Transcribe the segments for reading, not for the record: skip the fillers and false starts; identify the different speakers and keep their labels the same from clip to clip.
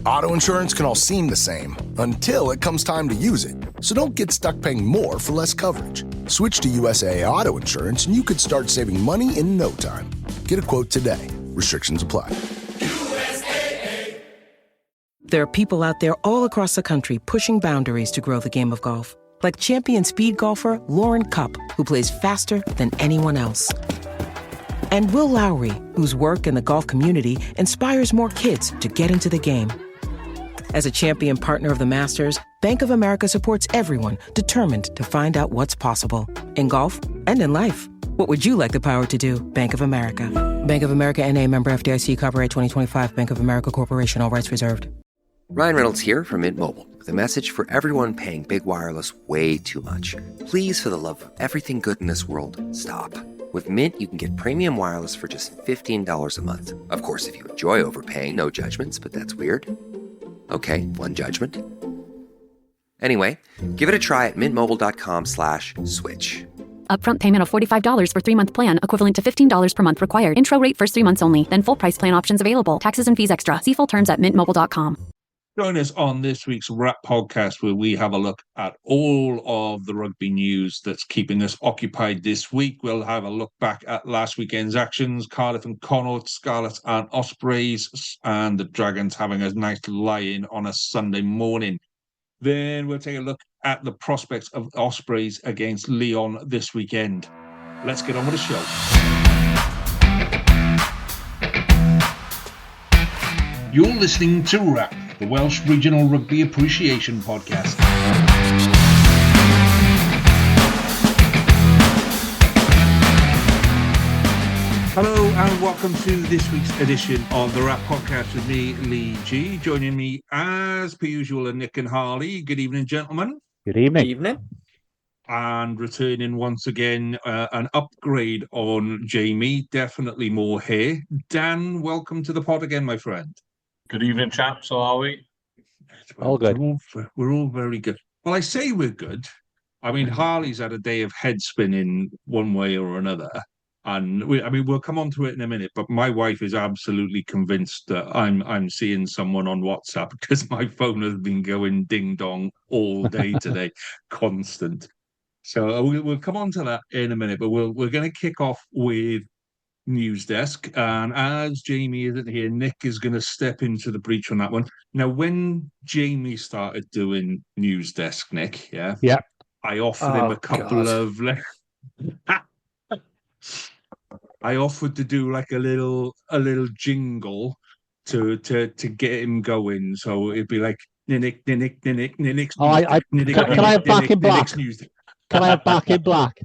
Speaker 1: Auto insurance can all seem the same until it comes time to use it. So don't get stuck paying more for less coverage. Switch to USAA Auto Insurance and you could start saving money in no time. Get a quote today. Restrictions apply.
Speaker 2: USAA.
Speaker 3: There are people out there all across the country pushing boundaries to grow the game of golf. Like champion speed golfer Lauren Cupp, who plays faster than anyone else. And Will Lowry, whose work in the golf community inspires more kids to get into the game. As a champion partner of the Masters, Bank of America supports everyone determined to find out what's possible in golf and in life. What would you like the power to do? Bank of America. Bank of America N.A. member FDIC, copyright 2025, Bank of America Corporation, all rights reserved.
Speaker 4: Ryan Reynolds here from Mint Mobile with a message for everyone paying big wireless way too much. Please, for the love of everything good in this world, stop. With Mint, you can get premium wireless for just $15 a month. Of course, if you enjoy overpaying, no judgments, but that's weird. Okay, one judgment. Anyway, give it a try at mintmobile.com/switch.
Speaker 5: Upfront payment of $45 for 3-month plan, equivalent to $15 per month required. Intro rate first 3 months only, then full price plan options available. Taxes and fees extra. See full terms at mintmobile.com.
Speaker 6: Join us on this week's Wrap podcast, where we have a look at all of the rugby news that's keeping us occupied this week. We'll have a look back at last weekend's actions, Cardiff and Connacht, Scarlets and Ospreys, and the Dragons having a nice lie-in on a Sunday morning. Then we'll take a look at the prospects of Ospreys against Lyon this weekend. Let's get on with the show. You're listening to Wrap, the Welsh Regional Rugby Appreciation Podcast. Hello and welcome to this week's edition of the Wrap Podcast with me, Lee G. Joining me as per usual are Nick and Harley. Good evening, gentlemen.
Speaker 7: Good evening.
Speaker 8: Good evening.
Speaker 6: And returning once again, an upgrade on Jamie. Definitely more hair. Dan, welcome to the pod again, my friend.
Speaker 9: Good evening, chaps. How are we?
Speaker 7: All good.
Speaker 6: We're all very good. Well, I say we're good. I mean, Harley's had a day of head spinning one way or another. And we'll come on to it in a minute, but my wife is absolutely convinced that I'm seeing someone on WhatsApp because my phone has been going ding dong all day today, constant. So we'll come on to that in a minute, but we're going to kick off with News Desk. And as Jamie isn't here, Nick is going to step into the breach on that one. Now, when Jamie started doing News Desk, Nick, yeah, I offered him a couple of... I offered to do like a little jingle to get him going, so it'd be like Nick.
Speaker 7: Oh, can I have back in black? Can I have back in black?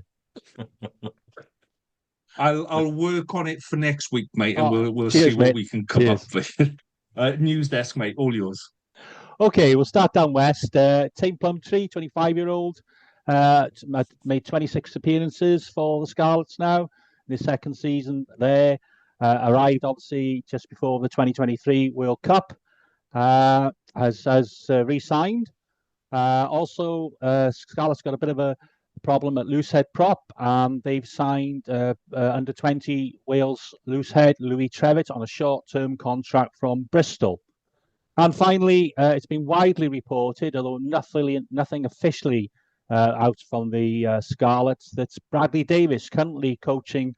Speaker 6: I'll work on it for next week, mate, and we'll
Speaker 7: cheers,
Speaker 6: see what
Speaker 7: mate.
Speaker 6: we can come up with. News Desk, mate, all yours.
Speaker 7: Okay, we'll start down west. Tame Plumtree, 25-year-old, made 26 appearances for the Scarlets now. In his second season there, arrived obviously just before the 2023 World Cup, has re-signed. Also, Scarlett's got a bit of a problem at loosehead prop, and they've signed under 20 Wales loosehead Louis Trevitt on a short-term contract from Bristol. And finally, it's been widely reported, although nothing officially out from the Scarlets, that Bradley Davis, currently coaching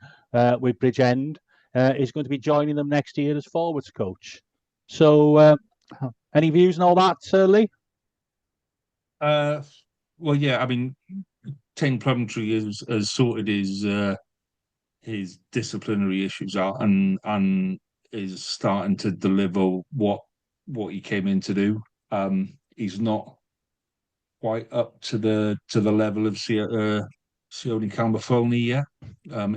Speaker 7: with Bridgend, is going to be joining them next year as forwards coach. So, any views on all that, Lee?
Speaker 6: Well, yeah, I mean, Tame Plumtree has sorted his disciplinary issues out and is starting to deliver what he came in to do. He's not quite up to the level of Sione Camafoni yet,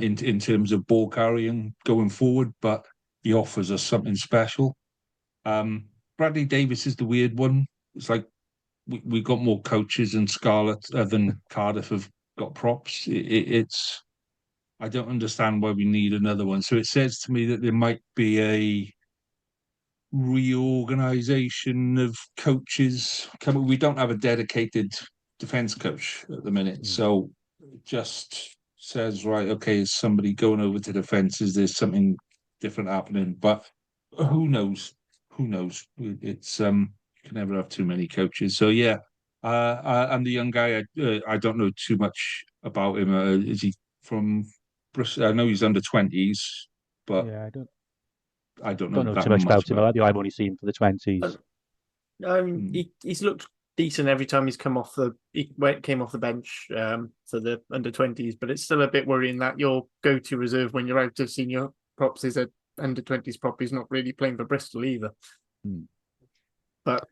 Speaker 6: in terms of ball carrying going forward, but he offers us something special. Bradley Davis is the weird one. It's like we got more coaches in Scarlet than Cardiff have got props. It's I don't understand why we need another one. So it says to me that there might be a reorganization of coaches coming. We don't have a dedicated defense coach at the minute, so it just says, right, okay, is somebody going over to defense? Is there something different happening? But who knows who knows? It's you can never have too many coaches. So yeah, and the young guy, I don't know too much about him. Is he from Bristol? I know he's under 20s, but
Speaker 7: Yeah,
Speaker 6: I don't
Speaker 7: don't
Speaker 6: know
Speaker 7: know too
Speaker 6: that
Speaker 7: much
Speaker 6: much
Speaker 7: about him.
Speaker 6: about.
Speaker 7: I've only seen him for the 20s.
Speaker 6: Hmm.
Speaker 2: He's looked decent every time he's came off the bench for the under 20s, but it's still a bit worrying that your go-to reserve when you're out of senior props is a under 20s prop. He's not really playing for Bristol either. But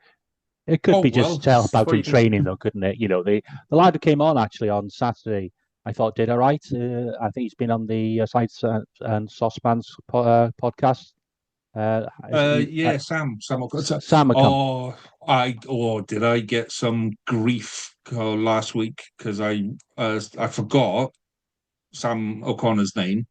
Speaker 7: it could be just to help out in
Speaker 2: can...
Speaker 7: training, though, couldn't it? The lad who came on actually on Saturday, I thought did all right. I think he's been on the Sides and Saucepans podcast.
Speaker 6: Yeah, Sam O'Connor.
Speaker 7: Sam McCum.
Speaker 6: Did I get some grief last week because I forgot Sam O'Connor's name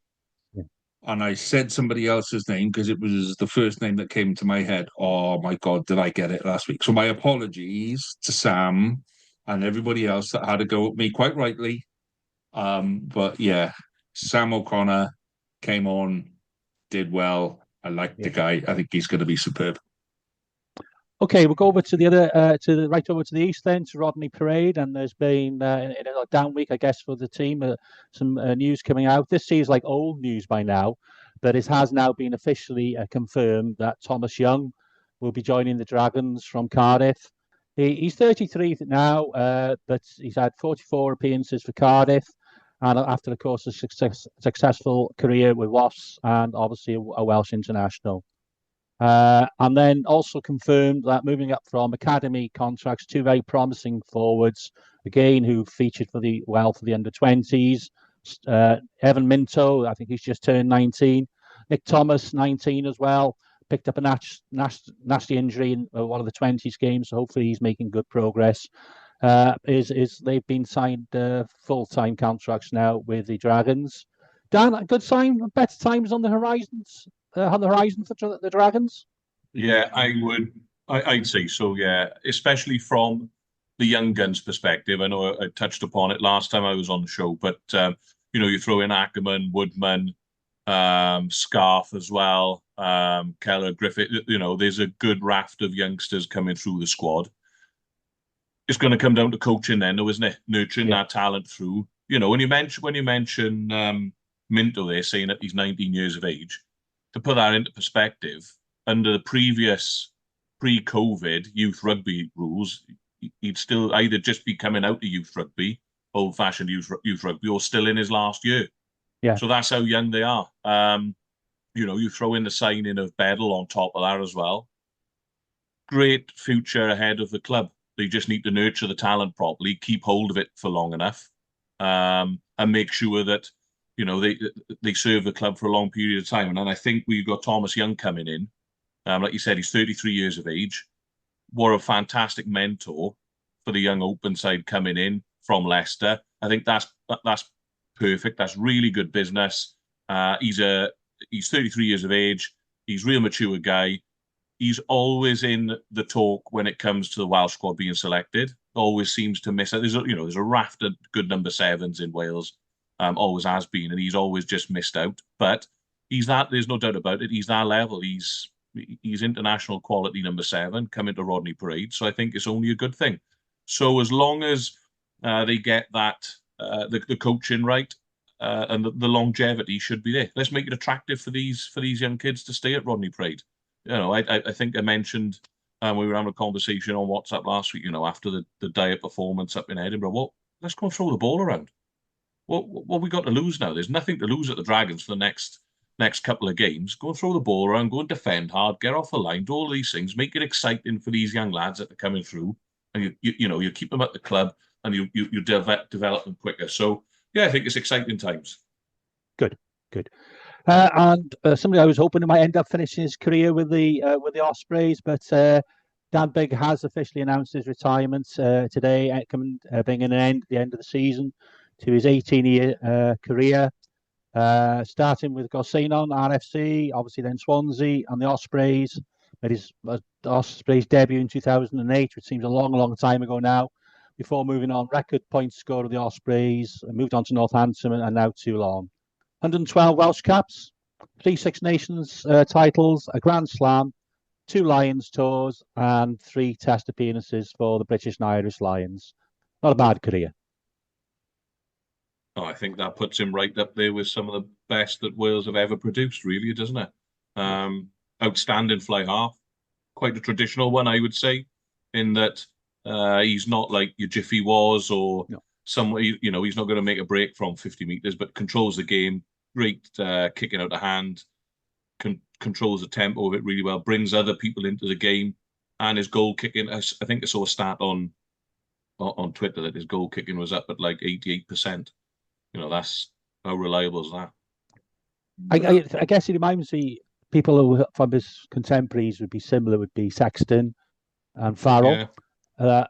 Speaker 7: Yeah.
Speaker 6: and I said somebody else's name because it was the first name that came to my head. Oh my God, did I get it last week? So my apologies to Sam and everybody else that had to go at me quite rightly. But yeah, Sam O'Connor came on, did well. I like the guy. I think he's going to be superb.
Speaker 7: Okay, we'll go over to the other, right over to the east then, to Rodney Parade, and there's been in a down week, I guess, for the team. Some news coming out. This seems like old news by now, but it has now been officially confirmed that Thomas Young will be joining the Dragons from Cardiff. He's 33 now, but he's had 44 appearances for Cardiff, and after, of course, a successful career with Wasps and obviously a Welsh international. And then also confirmed that moving up from academy contracts, two very promising forwards, again, who featured for the under-20s. Evan Minto, I think he's just turned 19. Nick Thomas, 19 as well. Picked up a nasty injury in one of the 20s games, so hopefully he's making good progress. They've been signed full-time contracts now with the Dragons. Dan, a good sign, better times on the horizons. On the horizon for the Dragons?
Speaker 9: Yeah, I'd say so, yeah. Especially from the young guns perspective. I know I touched upon it last time I was on the show, but you throw in Ackerman, Woodman, Scarf as well, Keller, Griffith. There's a good raft of youngsters coming through the squad. It's going to come down to coaching then, though, isn't it? Nurturing that talent through. When you mention Minto there saying that he's 19 years of age, to put that into perspective, under the previous pre-COVID youth rugby rules, he'd still either just be coming out of youth rugby, old-fashioned youth rugby, or still in his last year.
Speaker 7: Yeah.
Speaker 9: So that's how young they are. You throw in the signing of Beddle on top of that as well. Great future ahead of the club. They just need to nurture the talent properly, keep hold of it for long enough, and make sure that they serve the club for a long period of time. And I think we've got Thomas Young coming in. Like you said, he's 33 years of age. What a fantastic mentor for the young open side coming in from Leicester. I think that's perfect. That's really good business. He's 33 years of age. He's a real mature guy. He's always in the talk when it comes to the Welsh squad being selected. Always seems to miss it. There's a raft of good number 7s in Wales. Always has been, and he's always just missed out. But he's that. There's no doubt about it. He's that level. He's international quality number 7 coming to Rodney Parade. So I think it's only a good thing. So as long as they get that the coaching right and the longevity should be there. Let's make it attractive for these young kids to stay at Rodney Parade. I think I mentioned we were having a conversation on WhatsApp last week. After the diet performance up in Edinburgh, well, let's go and throw the ball around. What we got to lose now? There's nothing to lose at the Dragons for the next couple of games. Go and throw the ball around, go and defend hard, get off the line, do all these things, make it exciting for these young lads that are coming through, and you keep them at the club and you develop them quicker. So yeah, I think it's exciting times.
Speaker 7: Good. And somebody I was hoping he might end up finishing his career with the Ospreys, but Dan Bigg has officially announced his retirement today, bringing an end at the end of the season to his 18-year career, starting with Gorseinon, RFC, obviously then Swansea and the Ospreys. Made his Ospreys debut in 2008, which seems a long time ago now, before moving on, record points scored of the Ospreys, moved on to Northampton and now Toulon. 112 Welsh caps, 3 Six Nations titles, a Grand Slam, 2 Lions tours, and 3 Test appearances for the British and Irish Lions. Not a bad career.
Speaker 9: Oh, I think that puts him right up there with some of the best that Wales have ever produced, really, doesn't it? Outstanding fly half. Quite a traditional one, I would say, in that he's not like your Jiffy was or somebody, he's not going to make a break from 50 metres, but controls the game. Great kicking out of hand, controls the tempo of it really well, brings other people into the game, and his goal kicking. I think I saw a stat on Twitter that his goal kicking was up at like 88%. That's how reliable is that?
Speaker 7: I guess it reminds me, people who from his contemporaries would be similar, would be Sexton and Farrell. Yeah.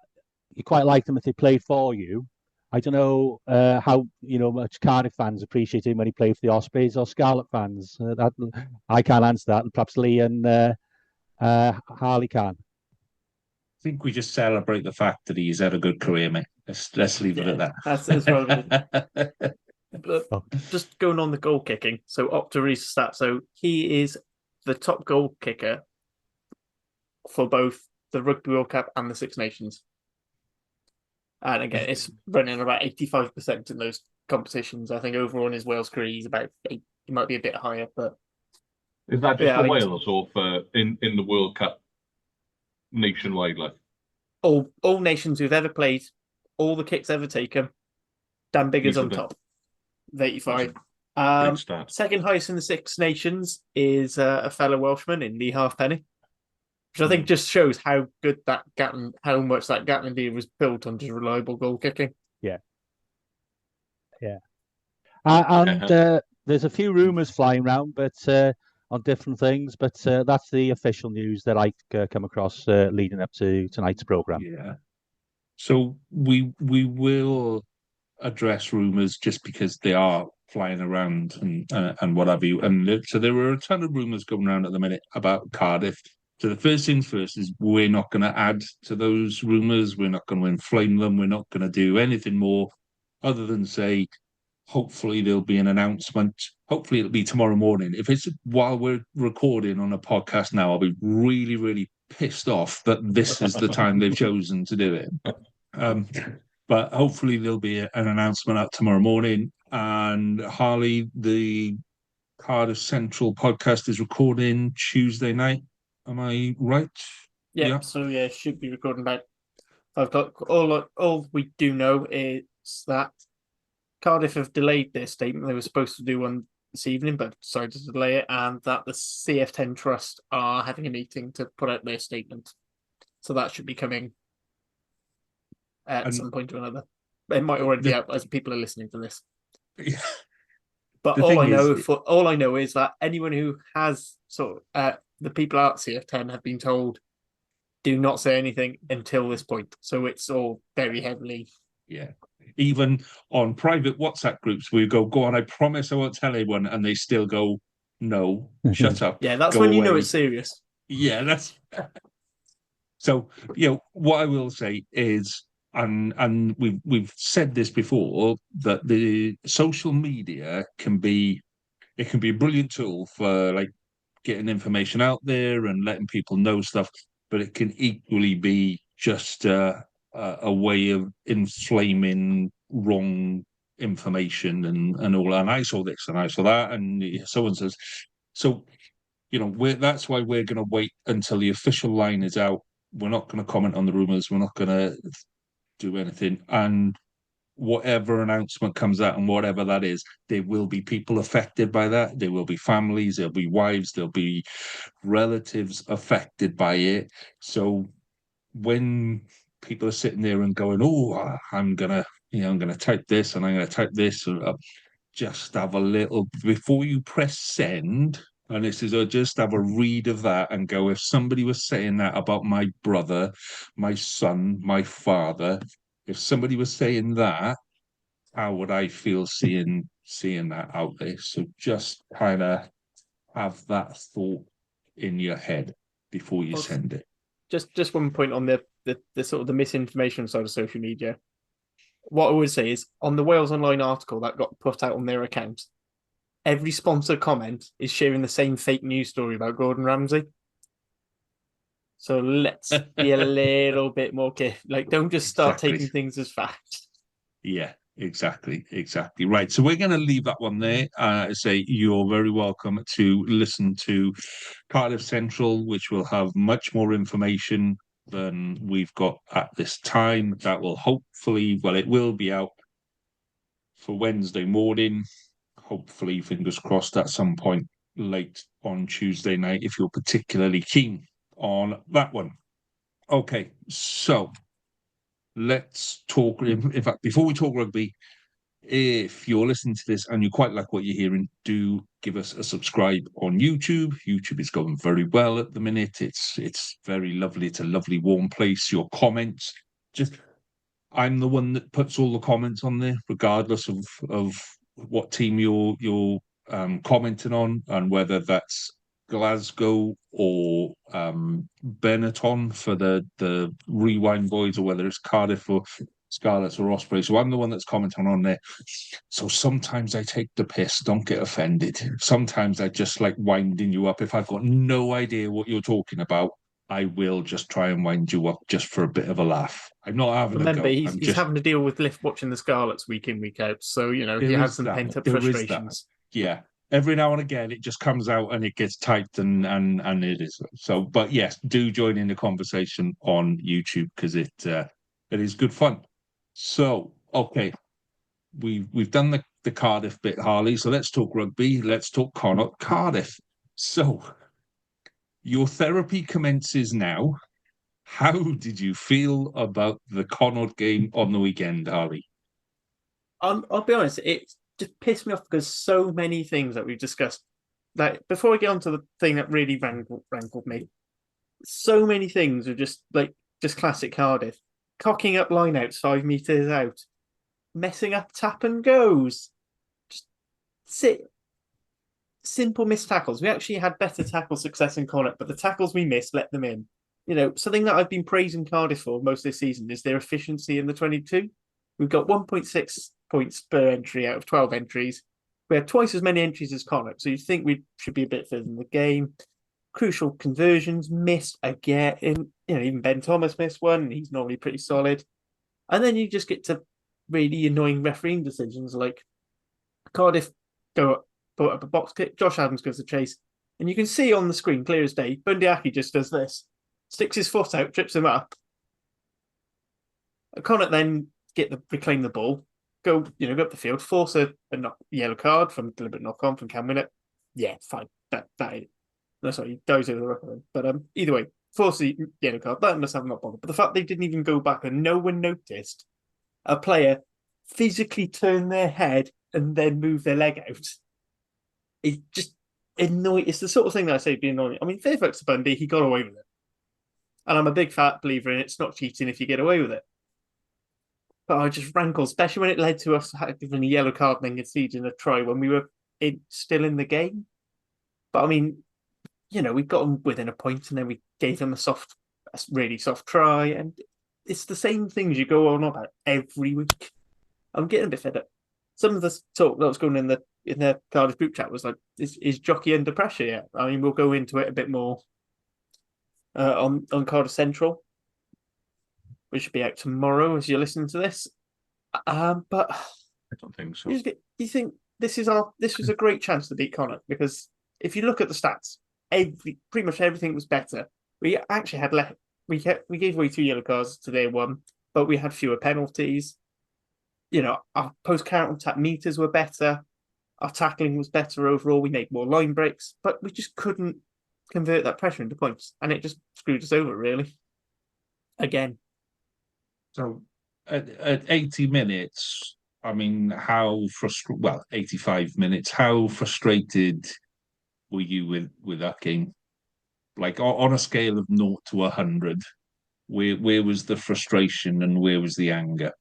Speaker 7: You quite like them if they played for you. I don't know how much Cardiff fans appreciate him when he played for the Ospreys or Scarlet fans. I can't answer that, and perhaps Lee and Harley can.
Speaker 6: I think we just celebrate the fact that he's had a good career, mate. Let's leave it at that.
Speaker 2: That's probably. Just going on the goal kicking. So Opta reads the stats. So he is the top goal kicker for both the Rugby World Cup and the Six Nations. And again, it's running about 85% in those competitions. I think overall in his Wales career, he's about 8. He might be a bit higher, but
Speaker 9: is that just for Wales or for in the World Cup nationwide? Like
Speaker 2: all nations who've ever played, all the kicks ever taken, Dan Biggar's on top. 85. Second highest in the Six Nations is a fellow Welshman in Lee Halfpenny, which I think just shows how good that Gatlin, how much that Gatlin deal was built on just reliable goal kicking.
Speaker 7: Yeah. And there's a few rumours flying around, but on different things. But that's the official news that I come across leading up to tonight's programme.
Speaker 6: Yeah. So we will address rumours just because they are flying around and what have you. And so there were a ton of rumours going around at the minute about Cardiff. So the first things first is we're not going to add to those rumours. We're not going to inflame them. We're not going to do anything more other than say, hopefully there'll be an announcement. Hopefully it'll be tomorrow morning. If it's while we're recording on a podcast now, I'll be really, really pissed off that this is the time they've chosen to do it. But hopefully there'll be an announcement out tomorrow morning. And Harley, the Cardiff Central podcast is recording Tuesday night. Am I right?
Speaker 2: Yeah. So should be recording about 5 o'clock. All we do know is that Cardiff have delayed their statement. They were supposed to do one this evening, but decided to delay it, and that the CF10 Trust are having a meeting to put out their statement. So that should be coming at some point or another. It might already be out as people are listening to this.
Speaker 6: Yeah.
Speaker 2: But all I know is that anyone who has the people at CF10 have been told, do not say anything until this point. So it's all very heavily.
Speaker 6: Yeah. Even on private WhatsApp groups, we go on, I promise I won't tell anyone, and they still go, no, shut up.
Speaker 2: Yeah, that's when you know it's serious.
Speaker 6: Yeah, that's so. What I will say is, and we've said this before, that the social media can be a brilliant tool for like getting information out there and letting people know stuff, but it can equally be just a way of inflaming wrong information and all. And I saw this and I saw that, and so and says. So, that's why we're going to wait until the official line is out. We're not going to comment on the rumours. We're not going to do anything. And whatever announcement comes out and whatever that is, there will be people affected by that. There will be families, there'll be wives, there'll be relatives affected by it. So when people are sitting there and going, oh, I'm gonna type this and I'm gonna type this, just have a little before you press send. And this is just have a read of that and go, if somebody was saying that about my brother, my son, my father, if somebody was saying that, how would I feel seeing that out there? So just kind of have that thought in your head before you send it.
Speaker 2: Just one point on the sort of the misinformation side of social media. What I would say is, on the Wales Online article that got put out on their account, every sponsor comment is sharing the same fake news story about Gordon Ramsay. So let's be a little bit more careful. Like, don't just start taking things as fact.
Speaker 6: Yeah, exactly. Right. So we're going to leave that one there. Say you're very welcome to listen to Cardiff Central, which will have much more information than we've got at this time. That will hopefully, well, it will be out for Wednesday morning. Hopefully, fingers crossed, at some point late on Tuesday night, if you're particularly keen on that one. Okay, so let's talk. In fact, before we talk rugby, if you're listening to this and you quite like what you're hearing, do give us a subscribe on YouTube. YouTube is going very well at the minute. It's very lovely. It's a lovely, warm place. Your comments, I'm the one that puts all the comments on there, regardless of what team you're commenting on, and whether that's Glasgow or Benetton for the Rewind Boys, or whether it's Cardiff or Scarlets or Osprey. So I'm the one that's commenting on there. So sometimes I take the piss, don't get offended. Sometimes I just like winding you up. If I've got no idea what you're talking about, I will just try and wind you up just for a bit of a laugh. I'm not having
Speaker 2: Remember,
Speaker 6: a go.
Speaker 2: he's having to deal with watching the Scarlets week in, week out. So, he has some pent-up frustrations.
Speaker 6: Yeah. Every now and again, it just comes out and it gets typed and it is. So, but yes, do join in the conversation on YouTube because it is good fun. So, okay, we've done the Cardiff bit, Harley. So let's talk rugby. Let's talk Cardiff. So your therapy commences now. How did you feel about the Connaught game on the weekend, Harley?
Speaker 2: I'll be honest, it just pissed me off because so many things that we've discussed. Like, before I get on to the thing that really rankled me, so many things are just classic Cardiff. Cocking up lineouts 5 meters out, messing up tap and goes. Just simple missed tackles. We actually had better tackle success in Connaught, but the tackles we missed let them in. Something that I've been praising Cardiff for most of this season is their efficiency in the 22. We've got 1.6 points per entry out of 12 entries. We had twice as many entries as Connaught, so you think we should be a bit further in the game. Crucial conversions missed again. Even Ben Thomas missed one, and he's normally pretty solid. And then you just get to really annoying refereeing decisions, like Cardiff put up a box kick, Josh Adams goes to chase, and you can see on the screen, clear as day, Bundyaki just does this, sticks his foot out, trips him up. Connaught then reclaim the ball, go up the field, force a yellow card from deliberate knock-on from Cam Winnett. Yeah, fine. He dives over the ruck. But either way, force the yellow card. That must have not bothered. But the fact they didn't even go back and no one noticed a player physically turn their head and then move their leg out, it's just annoying. It's the sort of thing that I say being annoying. I mean, fair fucks to Bundy, he got away with it. And I'm a big fat believer in it's not cheating if you get away with it. But I just rankled, especially when it led to us giving a yellow card and then conceding a try when we were still in the game. But I mean, we got them within a point and then we gave them a really soft try. And it's the same things you go on about every week. I'm getting a bit fed up. Some of the talk that was going in the Cardiff group chat was like, is Jockey under pressure yet? I mean, we'll go into it a bit more on Cardiff Central, which should be out tomorrow as you're listening to this. But
Speaker 9: I don't think so.
Speaker 2: You think this was a great chance to beat Connaught, because if you look at the stats, pretty much everything was better. We actually had we gave away 2 yellow cards to their 1, but we had fewer penalties. Our post-counter attack meters were better. Our tackling was better overall. We made more line breaks, but we just couldn't convert that pressure into points, and it just screwed us over, really. Again.
Speaker 6: So at 80 minutes, I mean, 85 minutes, how frustrated were you with that game? Like, on a scale of 0 to 100, where was the frustration and where was the anger?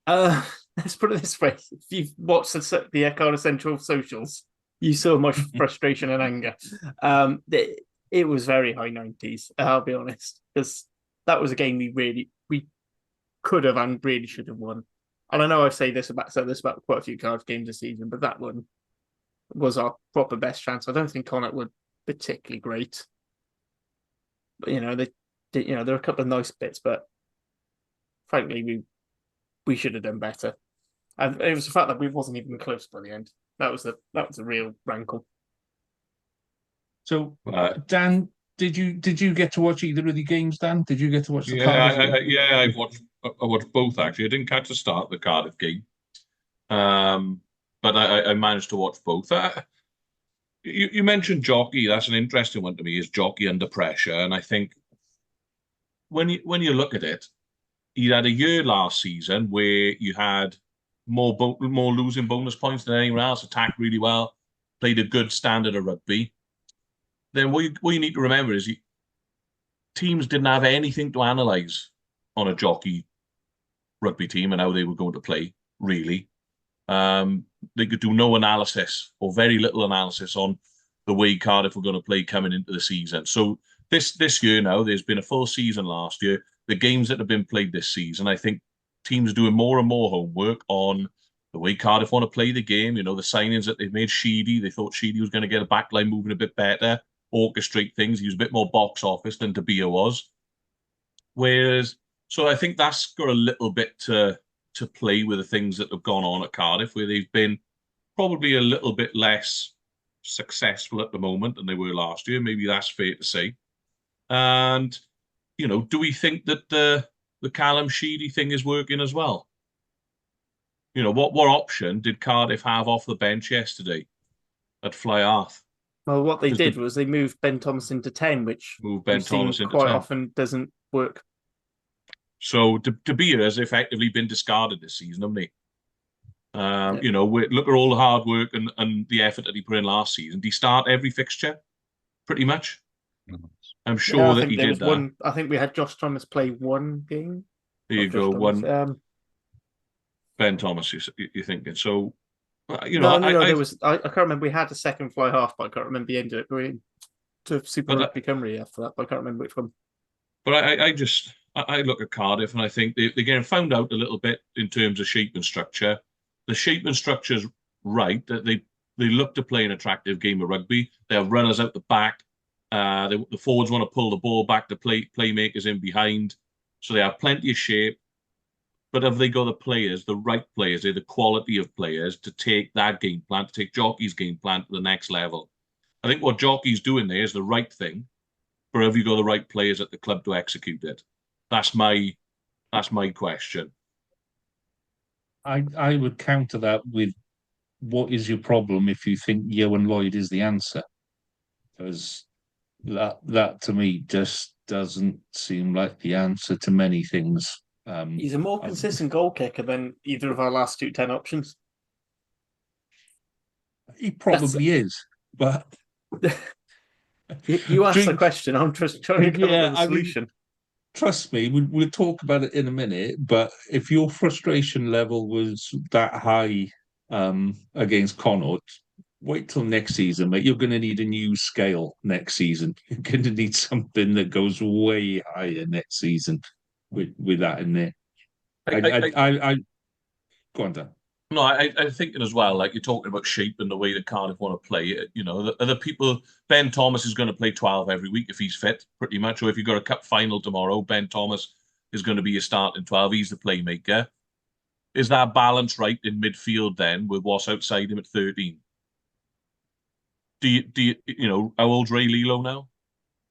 Speaker 2: Let's put it this way. If you've watched the Cardiff Central socials, you saw my frustration and anger. It was very high 90s, I'll be honest, because that was a game we could have and really should have won. And I know I've said this about quite a few Cardiff games this season, but that one was our proper best chance. I don't think Connaught were particularly great. you know, they did, you know, there are a couple of nice bits, but frankly, we should have done better. And it was the fact that we wasn't even close by the end. That was a real rankle.
Speaker 6: So, Dan, did you get to watch either of the games, Dan? Did you get to watch the
Speaker 9: Yeah,
Speaker 6: Cardiff game?
Speaker 9: yeah, I watched both actually. I didn't catch the start of the Cardiff game, but I managed to watch both. You mentioned Jockey. That's an interesting one to me. Is Jockey under pressure? And I think when you look at it, he had a year last season where you had more losing bonus points than anyone else. Attacked really well, played a good standard of rugby. Then what you need to remember is teams didn't have anything to analyse on a Jockey rugby team and how they were going to play, really. They could do no analysis or very little analysis on the way Cardiff were going to play coming into the season. So this year now, there's been a full season last year. The games that have been played this season, I think teams are doing more and more homework on the way Cardiff want to play the game. You know, the signings that they've made, Sheedy, they thought Sheedy was going to get a backline moving a bit better, orchestrate things. He was a bit more box office than Tabia was. So I think that's got a little bit to play with the things that have gone on at Cardiff, where they've been probably a little bit less successful at the moment than they were last year. Maybe that's fair to say. And, you know, do we think that the Callum Sheedy thing is working as well? You know, what option did Cardiff have off the bench yesterday at Fly Earth?
Speaker 2: Well, what they did was they moved Ben Thomas into 10, which
Speaker 9: Move Ben Thomas into
Speaker 2: quite
Speaker 9: 10.
Speaker 2: often doesn't work.
Speaker 9: So Tabia has effectively been discarded this season, haven't he?
Speaker 2: Yeah.
Speaker 9: You know, look at all the hard work and the effort that he put in last season. Did he start every fixture? Pretty much. I'm sure that he did that.
Speaker 2: I think we had Josh Thomas play one game.
Speaker 9: There you go, one. Ben Thomas, you're thinking. So, you know,
Speaker 2: no, there was. I can't remember. We had a second fly half, but I can't remember the end of it. Going to Super Rugby Cymru after that, but I can't remember which one.
Speaker 9: But I look at Cardiff and I think they're getting found out a little bit in terms of shape and structure. The shape and structure's right. That they look to play an attractive game of rugby. They have runners out the back. The forwards want to pull the ball back. The playmakers in behind. So they have plenty of shape. But have they got the right players, the quality of players to take that game plan, to take Jockey's game plan to the next level? I think what Jockey's doing there is the right thing, but have you got the right players at the club to execute it? That's my question.
Speaker 6: I would counter that with, what is your problem if you think Yohan Lloyd is the answer? Because that to me just doesn't seem like the answer to many things.
Speaker 2: He's a more consistent goal kicker than either of our last 10 options.
Speaker 6: He probably is, but
Speaker 2: you asked the question. I'm just trying to come up with a solution.
Speaker 6: Trust me, we'll talk about it in a minute. But if your frustration level was that high against Connaught, wait till next season, mate. You're going to need a new scale next season. You're going to need something that goes way higher next season. With that in there, I go on, Dan.
Speaker 9: No, I'm thinking as well. Like, you're talking about shape and the way that Cardiff want to play. You know, the people. Ben Thomas is going to play 12 every week if he's fit, pretty much. Or if you've got a cup final tomorrow, Ben Thomas is going to be your starting 12. He's the playmaker. Is that balance right in midfield then with what's outside him at 13? Do you know how old's Ray Lilo now?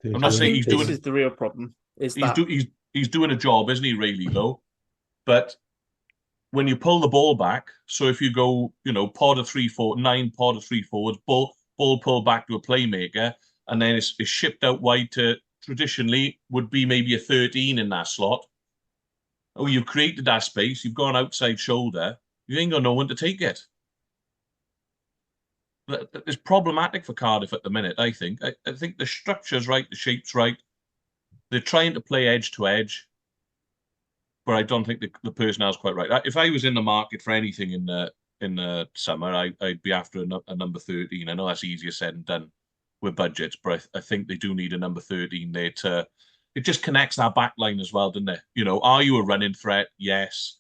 Speaker 9: I'm not saying he's doing.
Speaker 2: This is the real problem.
Speaker 9: He's doing a job, isn't he, Ray Lilo? But when you pull the ball back, so if you go, you know, pod of 9 pod of 3 forwards, ball pull back to a playmaker, and then it's shipped out wide to traditionally would be maybe a 13 in that slot. Oh, you've created that space, you've got an outside shoulder, you ain't got no one to take it. It's problematic for Cardiff at the minute, I think. I think the structure's right, the shape's right. They're trying to play edge to edge, but I don't think the personnel's quite right. If I was in the market for anything in the summer, I'd be after a number 13. I know that's easier said than done with budgets, but I think they do need a number 13 there it just connects that back line as well, doesn't it? You know, are you a running threat? Yes.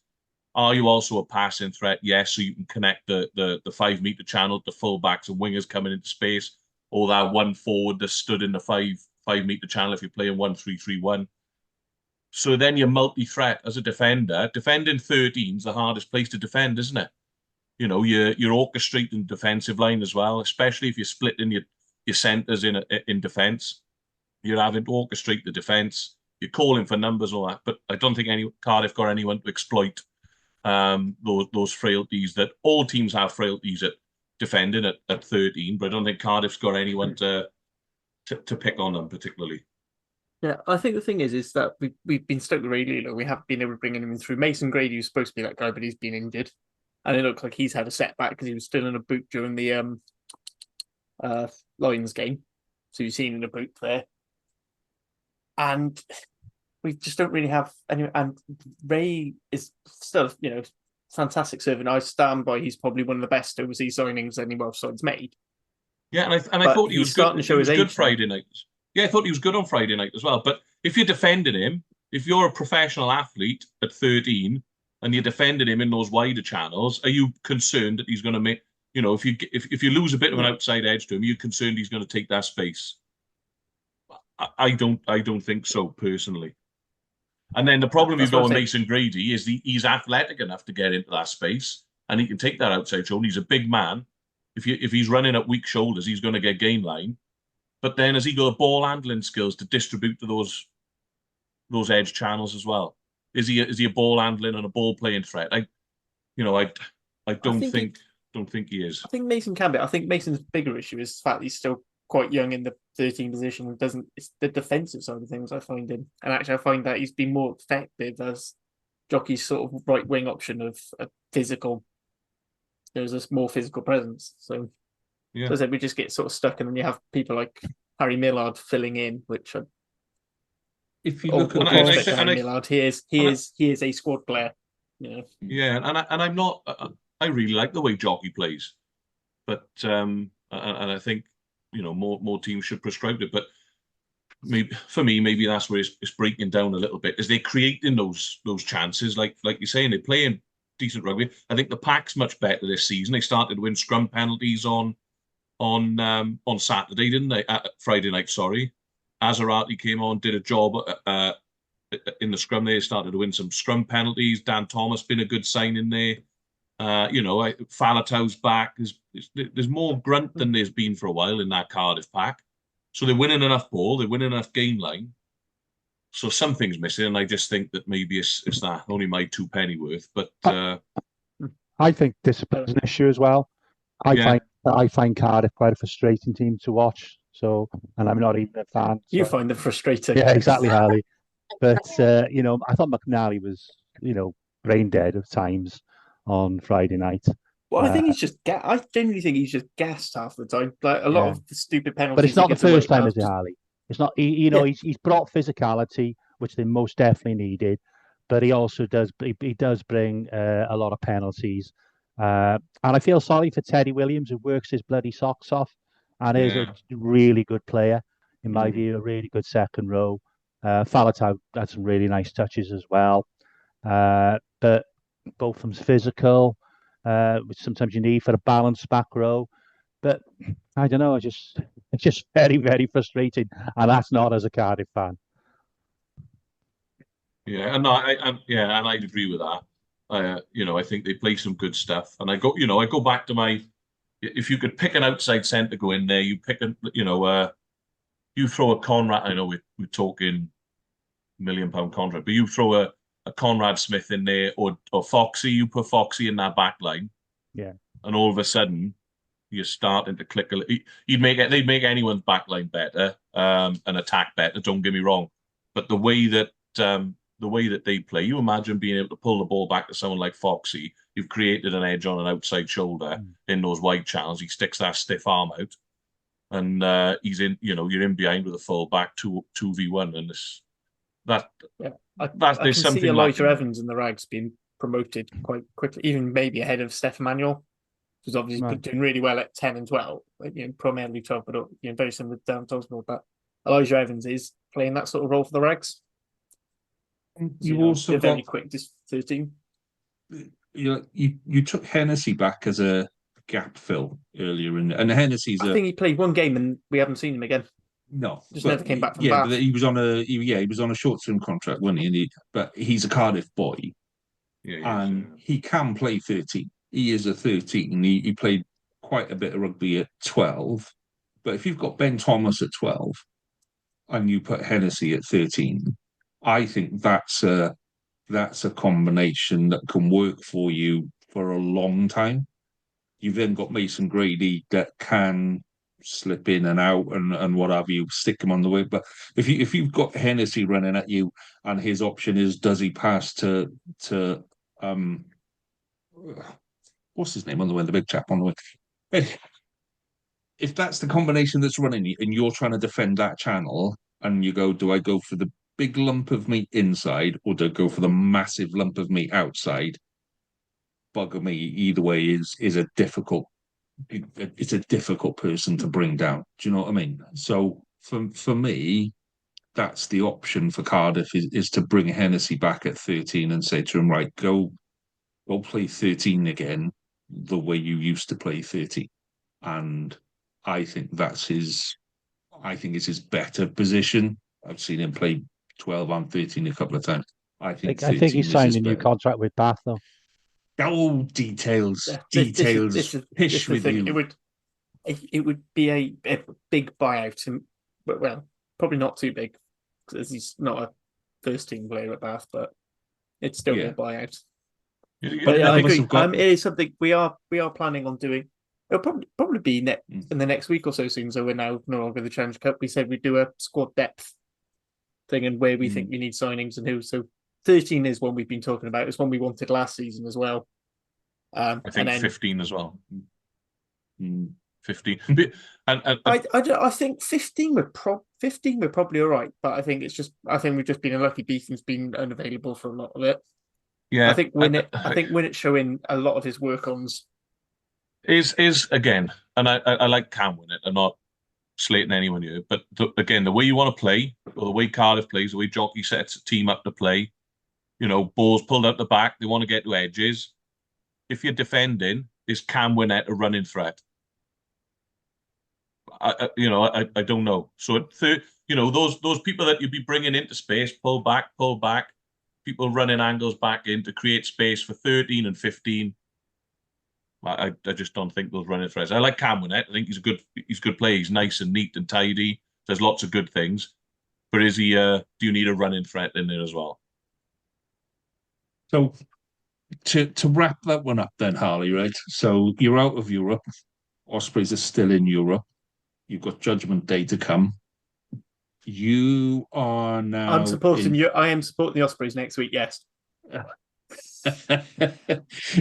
Speaker 9: Are you also a passing threat? Yes. So you can connect the 5 meter channel to fullbacks and wingers coming into space, or that one forward that stood in the 5 5 meter channel if you're playing 1-3-3-1. So then you're multi-threat as a defender. Defending 13 is the hardest place to defend, isn't it? You're orchestrating defensive line as well, especially if you're splitting your centres in defence. You're having to orchestrate the defence. You're calling for numbers and all that. But I don't think Cardiff got anyone to exploit those frailties. That all teams have frailties at defending at 13, but I don't think Cardiff's got anyone to pick on them particularly.
Speaker 2: Yeah, I think the thing is that we've been stuck with Ray Lilo. We haven't been able to bring him in through. Mason Grady was supposed to be that guy, but he's been injured, and it looks like he's had a setback because he was still in a boot during the Lions game. So you've seen in a boot there, and we just don't really have any. And Ray is still, fantastic servant. I stand by. He's probably one of the best overseas signings any Welsh side's made.
Speaker 9: Yeah, and I thought he was
Speaker 2: starting
Speaker 9: good.
Speaker 2: to show his age
Speaker 9: Friday night. Yeah, I thought he was good on Friday night as well. But if you're defending him, if you're a professional athlete at 13 and you're defending him in those wider channels, are you concerned that he's going to make? If you lose a bit of an outside edge to him, you're concerned he's going to take that space. I don't think so personally. And then the problem you've got with Mason Grady is he's athletic enough to get into that space and he can take that outside shoulder. He's a big man. If he's running at weak shoulders, he's going to get gain line. But then has he got the ball handling skills to distribute to those edge channels as well? Is he a ball handling and a ball playing threat? I don't think he is.
Speaker 2: I think Mason can be. I think Mason's bigger issue is the fact he's still quite young in the 13 position. It's the defensive side of things I find him. And actually I find that he's been more effective as Jockey's sort of right wing option of a physical. There's a more physical presence. So
Speaker 9: yeah.
Speaker 2: As I said, we just get sort of stuck, and then you have people like Harry Millard filling in, which
Speaker 6: if you look at
Speaker 2: Harry Millard, he is a squad player.
Speaker 9: Yeah, and I'm not. I really like the way Jockey plays, but and I think more teams should prescribe it. But maybe that's where it's breaking down a little bit. Is they creating those chances, like you're saying, they're playing decent rugby. I think the pack's much better this season. They started to win scrum penalties on Saturday, didn't they? Friday night, sorry. Azarati came on, did a job in the scrum. They started to win some scrum penalties. Dan Thomas been a good sign in there. Falatau's back. There's more grunt than there's been for a while in that Cardiff pack. So they're winning enough ball. They're winning enough gain line. So something's missing, and I just think that maybe it's that only my 2 penny worth. But
Speaker 7: I think discipline's an issue as well. I find Cardiff quite a frustrating team to watch. So, and I'm not even a fan.
Speaker 2: You find them frustrating.
Speaker 7: Yeah, exactly, Harley. But I thought McNally was, brain dead at times on Friday night.
Speaker 2: Well, I think he's just. I genuinely think he's just gassed half the time. Like a lot of the stupid penalties.
Speaker 7: But it's not the first time, is it, Harley? It's not. He's brought physicality, which they most definitely needed. But he also does. He does bring a lot of penalties. And I feel sorry for Teddy Williams, who works his bloody socks off, and is a really good player in my view. A really good second row. Falatau had some really nice touches as well. But both of them's physical, which sometimes you need for a balanced back row. But I don't know. It's just very, very frustrating, and that's not as a Cardiff fan.
Speaker 9: Yeah, and I'd agree with that. I think they play some good stuff, and I go back to if you could pick an outside centre go in there, you pick you throw a Conrad. I know we're talking £1 million contract, but you throw a Conrad Smith in there or Foxy. You put Foxy in that back line, and all of a sudden you're starting to click. They'd make anyone's back line better, and attack better. Don't get me wrong, but the way that they play, you imagine being able to pull the ball back to someone like Foxy. You've created an edge on an outside shoulder in those wide channels. He sticks that stiff arm out, and he's in. You're in behind with a full back 2v1, and
Speaker 2: I can see Elijah Evans and the Rags being promoted quite quickly, even maybe ahead of Steph Emanuel, who's obviously doing really well at 10 and 12, primarily 12, but very similar to Dan Tosmore. But Elijah Evans is playing that sort of role for the Rags.
Speaker 6: You also got
Speaker 2: very quick 13.
Speaker 6: You took Hennessy back as a gap fill earlier, and Hennessy's.
Speaker 2: I think he played one game and we haven't seen him again.
Speaker 6: No,
Speaker 2: Just
Speaker 6: but
Speaker 2: never came back from
Speaker 6: yeah,
Speaker 2: Bath.
Speaker 6: but he was on a short-term contract, wasn't he? But he's a Cardiff boy, and he can play 13. He is a 13. He played quite a bit of rugby at 12. But if you've got Ben Thomas at 12 and you put Hennessy at 13, I think that's a combination that can work for you for a long time. You've then got Mason Grady that can slip in and out and what have you, stick him on the way. But if you've got Hennessy running at you and his option is does he pass to what's his name on the way, the big chap on the way. If that's the combination that's running and you're trying to defend that channel and you go, do I go for the big lump of meat inside or do I go for the massive lump of meat outside? Bugger me, either way is a difficult. It's a difficult person to bring down. Do you know what I mean? So for me, that's the option for Cardiff is to bring Hennessy back at 13 and say to him, right, go play 13 again the way you used to play 13. And I think it's his better position. I've seen him play 12 and 13 a couple of times. I think
Speaker 7: he signed a new contract with Bath though.
Speaker 6: Oh, details.
Speaker 2: This
Speaker 6: Pish
Speaker 2: the
Speaker 6: with
Speaker 2: thing.
Speaker 6: you.
Speaker 2: It would be a big buyout, but well, probably not too big because he's not a first team player at Bath, but it's still a buyout. But yeah, I agree. It is something we are planning on doing. It'll probably be in the next week or so soon. So we're now no longer the Challenge Cup. We said we'd do a squad depth thing and where we think we need signings and who. So 13 is one we've been talking about. It's one we wanted last season as well.
Speaker 9: I think 15 as well. 15.
Speaker 2: I think 15 we're probably all right, but I think we've just been unlucky. Beetham's been unavailable for a lot of it.
Speaker 9: Yeah,
Speaker 2: I think Winnett's showing a lot of his work-ons.
Speaker 9: Is again, and I like Cam Winnett. I'm not slating anyone here, but again, the way you want to play, or the way Cardiff plays, the way Jockey sets a team up to play, balls pulled out the back, they want to get to edges. If you're defending, is Cam Winnett a running threat? I don't know. So those people that you'd be bringing into space, pull back, people running angles back in to create space for 13 and 15. I just don't think those running threats. I like Cam Winnett. I think he's a good player. He's nice and neat and tidy. There's lots of good things. But is he? Do you need a running threat in there as well?
Speaker 6: So to wrap that one up then, Harley, right? So you're out of Europe. Ospreys are still in Europe. You've got Judgment Day to come. You are now.
Speaker 2: I'm supporting you. I am supporting the Ospreys next week. Yes.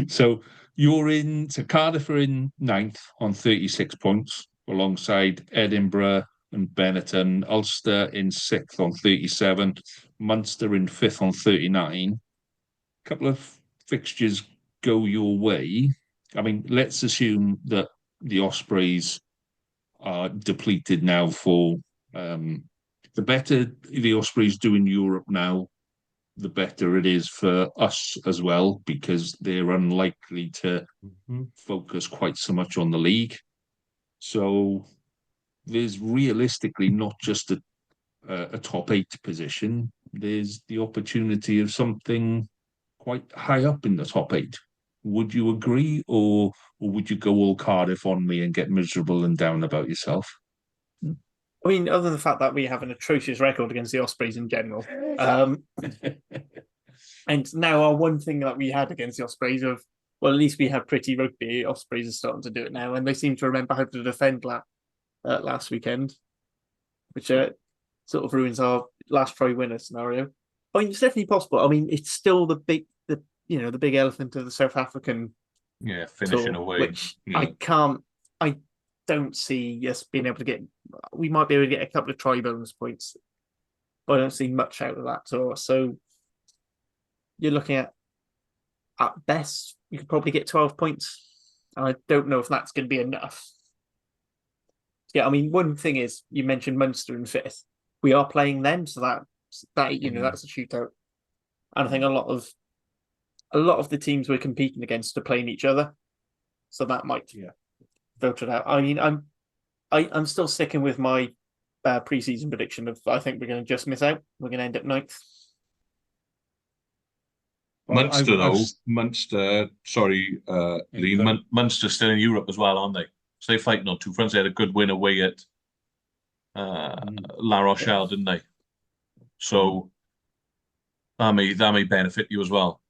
Speaker 6: So so Cardiff are in 9th on 36 points, alongside Edinburgh and Benetton. Ulster in 6th on 37. Munster in 5th on 39. A couple of fixtures go your way. I mean, let's assume that the Ospreys are depleted now for the better the Ospreys do in Europe now, the better it is for us as well, because they're unlikely to focus quite so much on the league. So there's realistically not just a top 8 position, there's the opportunity of something quite high up in the top 8. Would you agree, or would you go all Cardiff on me and get miserable and down about yourself?
Speaker 2: I mean, other than the fact that we have an atrocious record against the Ospreys in general, and now our one thing that we had against the Ospreys at least we have pretty rugby. Ospreys are starting to do it now, and they seem to remember how to defend last weekend, which sort of ruins our last try winner scenario. I mean, it's definitely possible. I mean, it's still the big elephant of the South African
Speaker 9: finishing
Speaker 2: tour,
Speaker 9: away,
Speaker 2: which I don't see us being able to get. We might be able to get a couple of try bonus points, but I don't see much out of that tour. So you're looking at best, you could probably get 12 points. And I don't know if that's going to be enough. Yeah, I mean, one thing is you mentioned Munster in 5th. We are playing them, so that's a shootout. And I think a lot of the teams we're competing against are playing each other, so that might filter it out. I mean, I'm still sticking with my pre-season prediction of I think we're going to just miss out. We're going to end up 9th.
Speaker 6: Well,
Speaker 9: Munster, though, Munster, sorry, Lee, Munster still in Europe as well, aren't they? So they're fighting on two fronts. They had a good win away at La Rochelle, didn't they? So that may benefit you as well.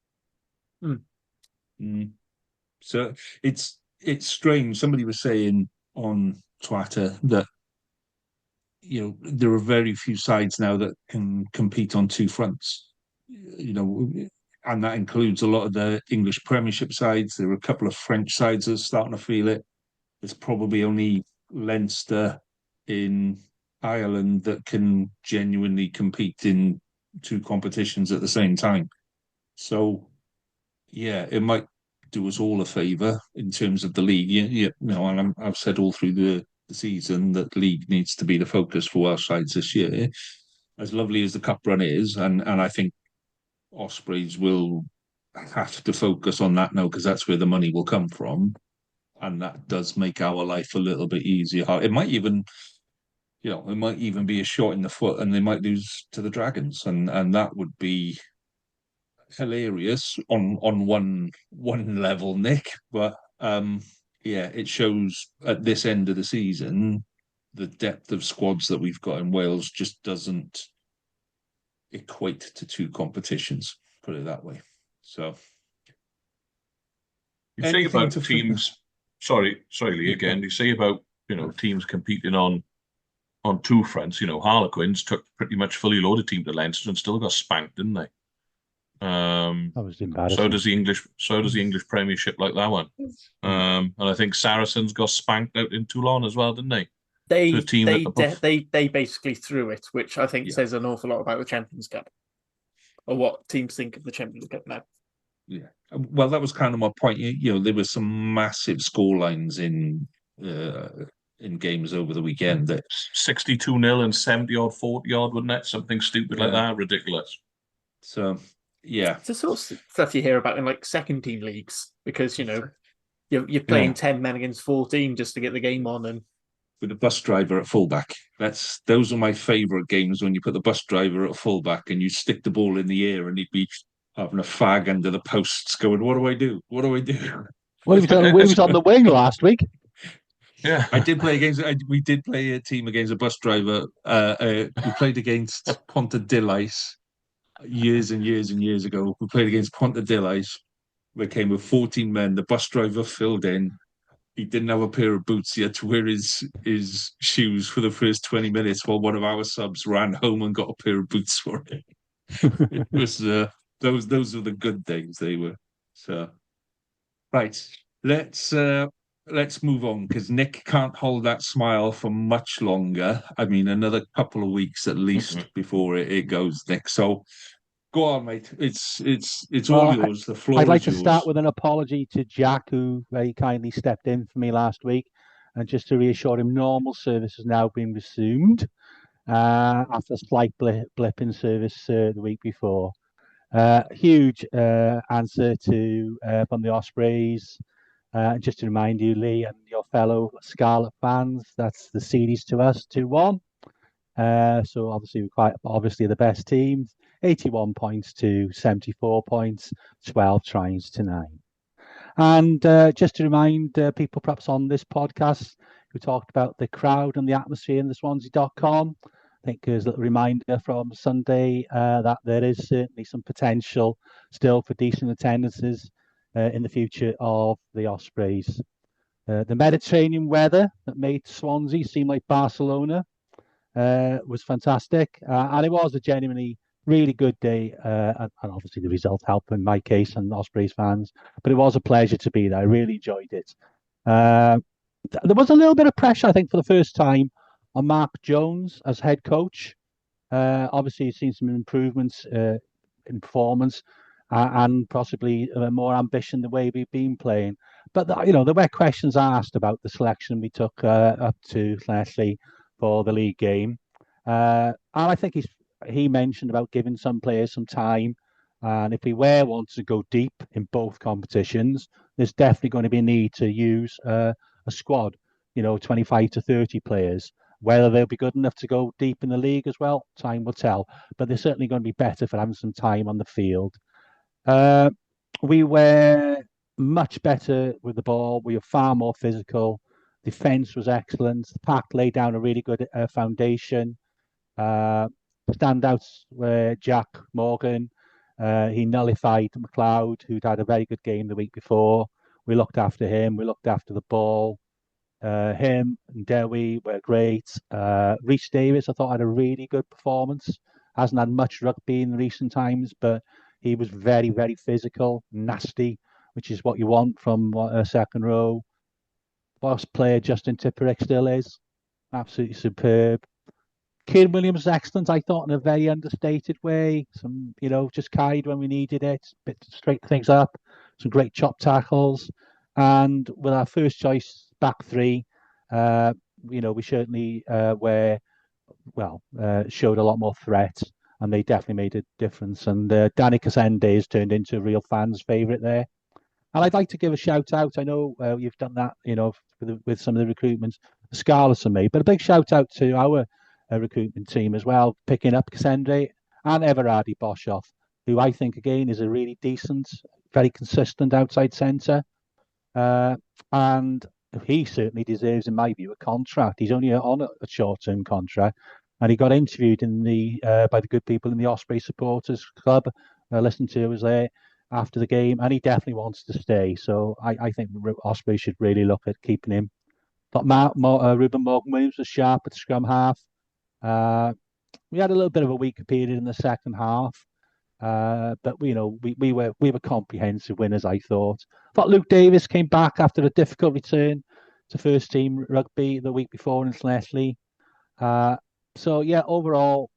Speaker 6: So it's strange. Somebody was saying on Twitter that there are very few sides now that can compete on two fronts. And that includes a lot of the English Premiership sides. There are a couple of French sides that are starting to feel it. There's probably only Leinster in Ireland that can genuinely compete in two competitions at the same time. So, yeah, it might do us all a favour in terms of the league. And I've said all through the season that the league needs to be the focus for Welsh sides this year. As lovely as the cup run is, and I think Ospreys will have to focus on that now because that's where the money will come from, and that does make our life a little bit easier. It might even, be a shot in the foot, and they might lose to the Dragons, and that would be hilarious on one level, Nick. But it shows at this end of the season the depth of squads that we've got in Wales just doesn't equate to two competitions, put it that way. So
Speaker 9: you say about teams sorry Lee, again, you say about teams competing on two fronts. Harlequins took pretty much fully loaded team to Leinster and still got spanked, didn't they?
Speaker 7: That was embarrassing.
Speaker 9: So does the English Premiership, like that one. And I think Saracens got spanked out in Toulon as well, didn't they?
Speaker 2: They basically threw it, which I think says an awful lot about the Champions Cup, or what teams think of the Champions Cup now.
Speaker 6: Yeah, well, that was kind of my point. There were some massive scorelines in games over the weekend. That
Speaker 9: 62-0 and 70-odd, 40-odd, wouldn't it? Something stupid like that, ridiculous.
Speaker 6: So yeah,
Speaker 2: it's the sort of stuff you hear about in like second team leagues, because you're playing 10 men against 14 just to get the game on, and
Speaker 6: with the bus driver at fullback. Those are my favourite games, when you put the bus driver at fullback and you stick the ball in the air and he'd be having a fag under the posts going, what do I do? What do I do?
Speaker 7: Well, he was on the wing last week.
Speaker 9: Yeah.
Speaker 6: We did play a team against a bus driver. We played against Pontedilais years and years and years ago. We played against Pontedilais. We came with 14 men. The bus driver filled in. He didn't have a pair of boots. He had to wear his shoes for the first 20 minutes while one of our subs ran home and got a pair of boots for him. It was those were the good days. They were. So right, let's move on, because Nick can't hold that smile for much longer. I mean, another couple of weeks at least before it goes, Nick. So go on, mate. It's all yours. The floor
Speaker 7: I'd like
Speaker 6: is
Speaker 7: to start with an apology to Jack, who very kindly stepped in for me last week, and just to reassure him, normal service has now been resumed after a slight blip in service the week before. Huge answer to from the Ospreys. Just to remind you, Lee, and your fellow Scarlet fans, that's the series to us, 2-1. So obviously we're quite obviously the best team. 81 points to 74 points, 12 tries to 9. And just to remind people perhaps on this podcast, we talked about the crowd and the atmosphere in the Swansea.com. I think there's a little reminder from Sunday that there is certainly some potential still for decent attendances in the future of the Ospreys. The Mediterranean weather that made Swansea seem like Barcelona was fantastic, and it was a genuinely really good day, and obviously the result helped in my case and Ospreys fans, but it was a pleasure to be there. I really enjoyed it. There was a little bit of pressure, I think, for the first time on Mark Jones as head coach. Obviously, he's seen some improvements in performance and possibly more ambition the way we've been playing. But there were questions asked about the selection we took up to Leslie for the league game, and I think he mentioned about giving some players some time, and if we want to go deep in both competitions, there's definitely going to be a need to use a squad, 25 to 30 players, Whether they'll be good enough to go deep in the league as well, time will tell. But they're certainly going to be better for having some time on the field. We were much better with the ball. We were far more physical. Defense was excellent. The pack laid down a really good foundation. Standouts were Jack Morgan. He nullified McLeod, who'd had a very good game the week before. We looked after him. We looked after the ball. Him and Dewi were great. Rhys Davis, I thought, had a really good performance. Hasn't had much rugby in recent times, but he was very, very physical, nasty, which is what you want from a second row. Boss player Justin Tipperick still is absolutely superb. Kieran Williams was excellent, I thought, in a very understated way. Some, just carried when we needed it, bit to straighten things up. Some great chop tackles, and with our first choice back three, we certainly showed a lot more threat, and they definitely made a difference. And Danny Casende has turned into a real fans' favourite there. And I'd like to give a shout out. I know you've done that, with some of the recruitments, the Scarlets and me, but a big shout out to our recruitment team as well, picking up Casende and Everardi Boshoff, who I think again is a really decent, very consistent outside centre, and he certainly deserves, in my view, a contract. He's only on a short-term contract, and he got interviewed by the good people in the Osprey Supporters Club. Listened to was there after the game, and he definitely wants to stay. So I think Osprey should really look at keeping him. Thought Ruben Morgan-Williams was sharp at scrum half. We had a little bit of a weaker period in the second half, but we were comprehensive winners. I thought Luke Davis came back after a difficult return to first team rugby the week before in Leslie. So yeah, overall,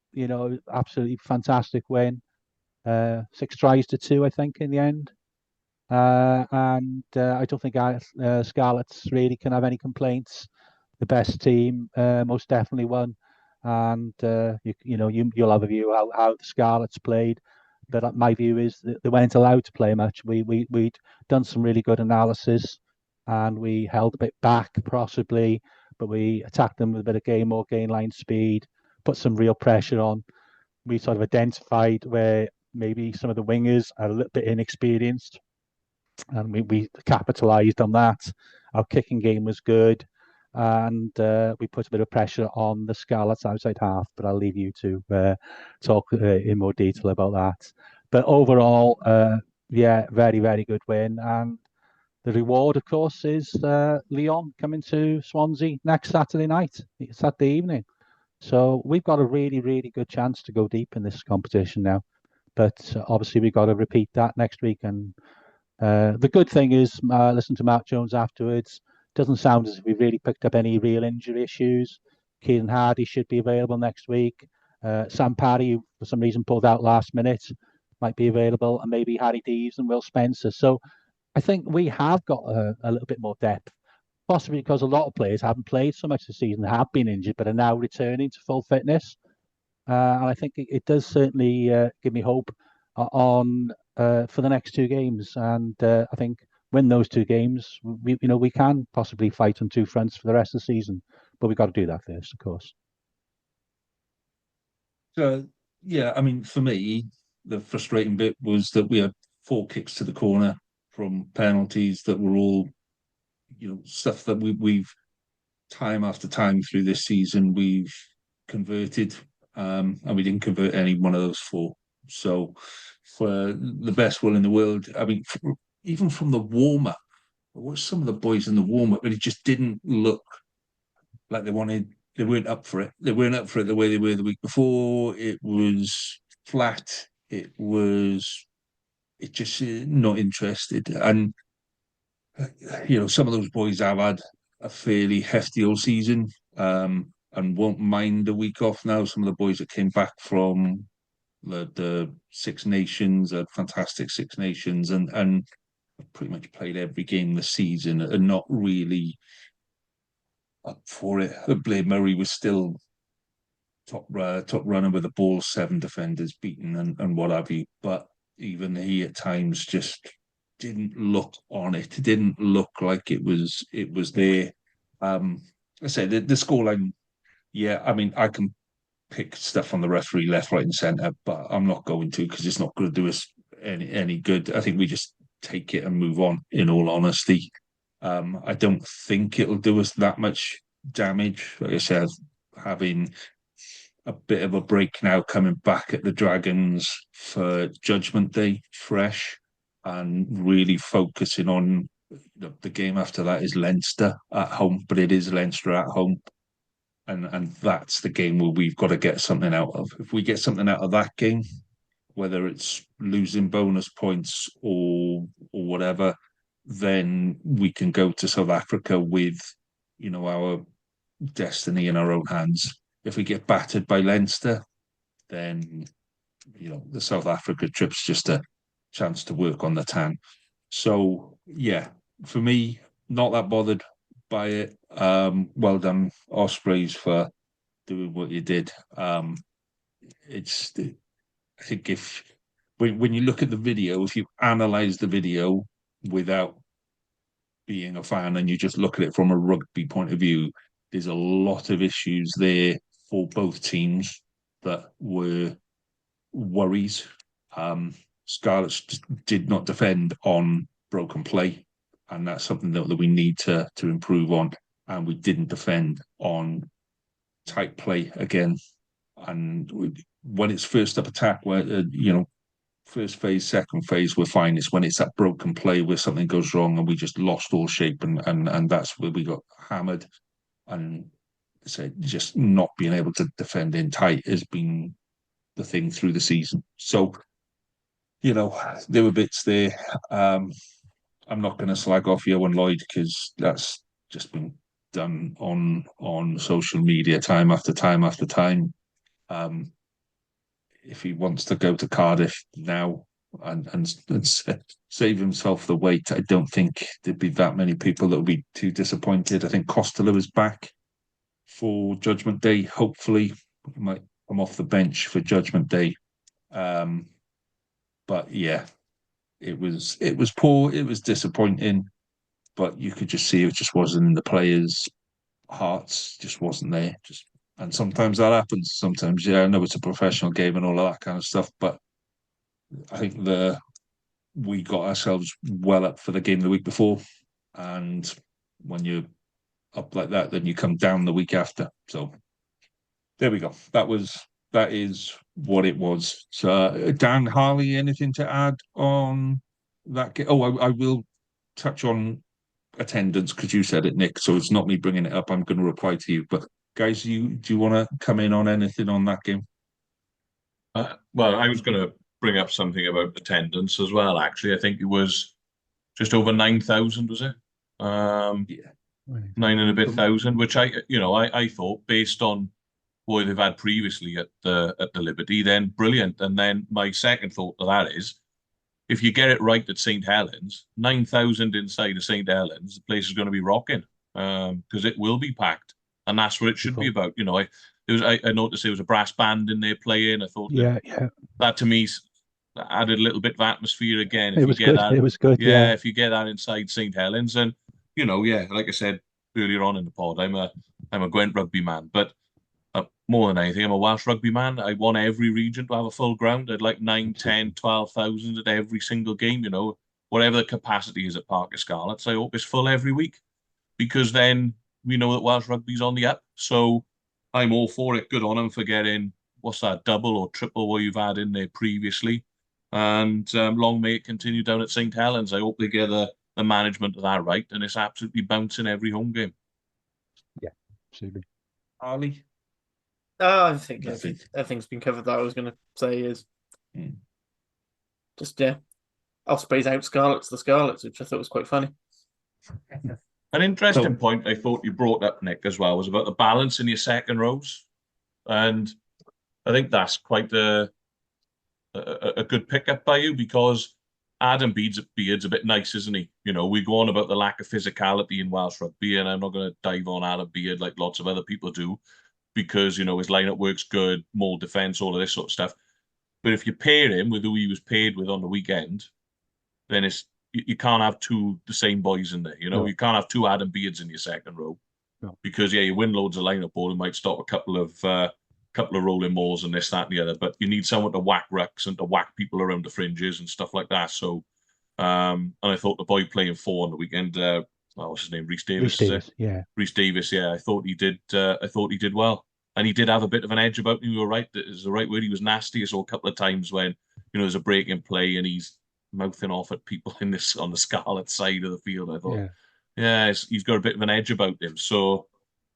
Speaker 7: absolutely fantastic win. 6 tries to 2, I think, in the end. And I don't think Scarlets really can have any complaints. The best team most definitely won, and you'll have a view how the Scarlets played. But my view is that they weren't allowed to play much. We'd done some really good analysis, and we held a bit back possibly, but we attacked them with a bit of gain line speed, put some real pressure on. We sort of identified where maybe some of the wingers are a little bit inexperienced, and we capitalised on that. Our kicking game was good, and we put a bit of pressure on the Scarlets outside half, but I'll leave you to talk in more detail about that. But overall, very, very good win. And the reward, of course, is Lyon coming to Swansea next Saturday evening. So we've got a really, really good chance to go deep in this competition now. But obviously, we've got to repeat that next week. And the good thing is, listen to Mark Jones afterwards. Doesn't sound as if we've really picked up any real injury issues. Kieran Hardy should be available next week. Sam Parry, for some reason, pulled out last minute, might be available, and maybe Harry Deves and Will Spencer. So I think we have got a little bit more depth, possibly because a lot of players haven't played so much this season, have been injured, but are now returning to full fitness. And I think it does certainly give me hope on for the next 2 games. And I think win those 2 games, we can possibly fight on 2 fronts for the rest of the season. But we've got to do that first, of course.
Speaker 6: So, yeah, I mean, for me, the frustrating bit was that we had 4 kicks to the corner from penalties that were all, stuff that we've time after time through this season we've converted, and we didn't convert any one of those 4. So, for the best will in the world, I mean, even from the warm-up, I watched some of the boys in the warm-up, but it just didn't look like they weren't up for it. They weren't up for it the way they were the week before. It was flat. It just not interested. And, some of those boys have had a fairly hefty old season, and won't mind a week off now. Some of the boys that came back from the Six Nations, fantastic Six Nations, and pretty much played every game this season and not really up for it. Blair Murray was still top runner with the ball, 7 defenders beaten and what have you. But even he at times just didn't look on it. It didn't look like it was there. I say the scoreline Yeah, I mean, I can pick stuff on the referee left, right, and centre, but I'm not going to because it's not going to do us any good. I think we just take it and move on. In all honesty, I don't think it'll do us that much damage. Like I said, having a bit of a break now, coming back at the Dragons for Judgment Day, fresh, and really focusing on the game after that is Leinster at home, but it is Leinster at home. And that's the game where we've got to get something out of. If we get something out of that game, whether it's losing bonus points or whatever, then we can go to South Africa with, our destiny in our own hands. If we get battered by Leinster, then the South Africa trip's just a chance to work on the tan. So yeah, for me, not that bothered by it. Well done, Ospreys, for doing what you did. I think when you look at the video, if you analyze the video without being a fan and you just look at it from a rugby point of view, there's a lot of issues there for both teams that were worries. Scarlets just did not defend on broken play, and that's something that we need to improve on. And we didn't defend on tight play again. And when it's first up attack, where first phase, second phase, we're fine. It's when it's that broken play where something goes wrong and we just lost all shape, and that's where we got hammered. And so just not being able to defend in tight has been the thing through the season. So, there were bits there. I'm not going to slag off Yohan Lloyd because that's just been done on social media time after time after time. If he wants to go to Cardiff now and save himself the wait, I don't think there'd be that many people that would be too disappointed. I think Costello is back for Judgment Day. Hopefully, he might come off the bench for Judgment Day. But yeah, it was poor. It was disappointing, but you could just see it just wasn't in the players' hearts. Just wasn't there. And sometimes that happens. Sometimes, I know it's a professional game and all of that kind of stuff, but I think we got ourselves well up for the game the week before, and when you're up like that, then you come down the week after. So there we go. That is what it was. So, Dan, Harley, anything to add on that game? Oh, I will touch on attendance because you said it, Nick. So it's not me bringing it up. I'm going to reply to you. But guys, do you want to come in on anything on that game?
Speaker 9: Well, I was going to bring up something about attendance as well. Actually, I think it was just over 9,000, was it?
Speaker 6: Yeah,
Speaker 9: 9 and a bit thousand, which I thought based on what they've had previously at the Liberty, then brilliant. And then my second thought to that is, if you get it right at St. Helens, 9,000 inside of St. Helens, the place is going to be rocking because it will be packed, and that's what it should be about. I noticed there was a brass band in there playing. I thought, that to me added a little bit of atmosphere again.
Speaker 7: It was good. It was good. Yeah,
Speaker 9: if you get that inside St. Helens, and like I said earlier on in the pod, I'm a Gwent rugby man, but more than anything, I'm a Welsh rugby man. I want every region to have a full ground. I'd like 9, 10, 12,000 at every single game, whatever the capacity is at Parc y Scarlets. I hope it's full every week because then we know that Welsh rugby's on the up. So I'm all for it. Good on them for getting, what's that, double or triple what you've had in there previously. And long may it continue down at St. Helens. I hope they get the management of that right, and it's absolutely bouncing every home game.
Speaker 7: Yeah, absolutely.
Speaker 6: Harley?
Speaker 2: I think everything's been covered. That I was going to say is just Ospreys out Scarlets, the Scarlets, which I thought was quite funny.
Speaker 9: An interesting point I thought you brought up, Nick, as well, was about the balance in your second rows, and I think that's quite a good pickup by you because Adam Beard's a bit nice, isn't he? We go on about the lack of physicality in Welsh rugby, and I'm not going to dive on Adam Beard like lots of other people do, because his lineup works good, more defense, all of this sort of stuff. But if you pair him with who he was paired with on the weekend, then you can't have the same boys in there. You can't have two Adam Beards in your second row.
Speaker 7: No.
Speaker 9: Because you win loads of line-up ball, it might stop a couple of rolling balls and this, that, and the other. But you need someone to whack rucks and to whack people around the fringes and stuff like that. So, and I thought the boy playing 4 on the weekend, what's his name, Reece Davis,
Speaker 7: Reece Davis, yeah.
Speaker 9: Reece Davis, yeah. I thought he did. I thought he did well, and he did have a bit of an edge about him. You were right. That is the right word. He was nasty. I saw a couple of times when there's a break in play and he's mouthing off at people on the Scarlet side of the field. I thought, he's got a bit of an edge about him. So,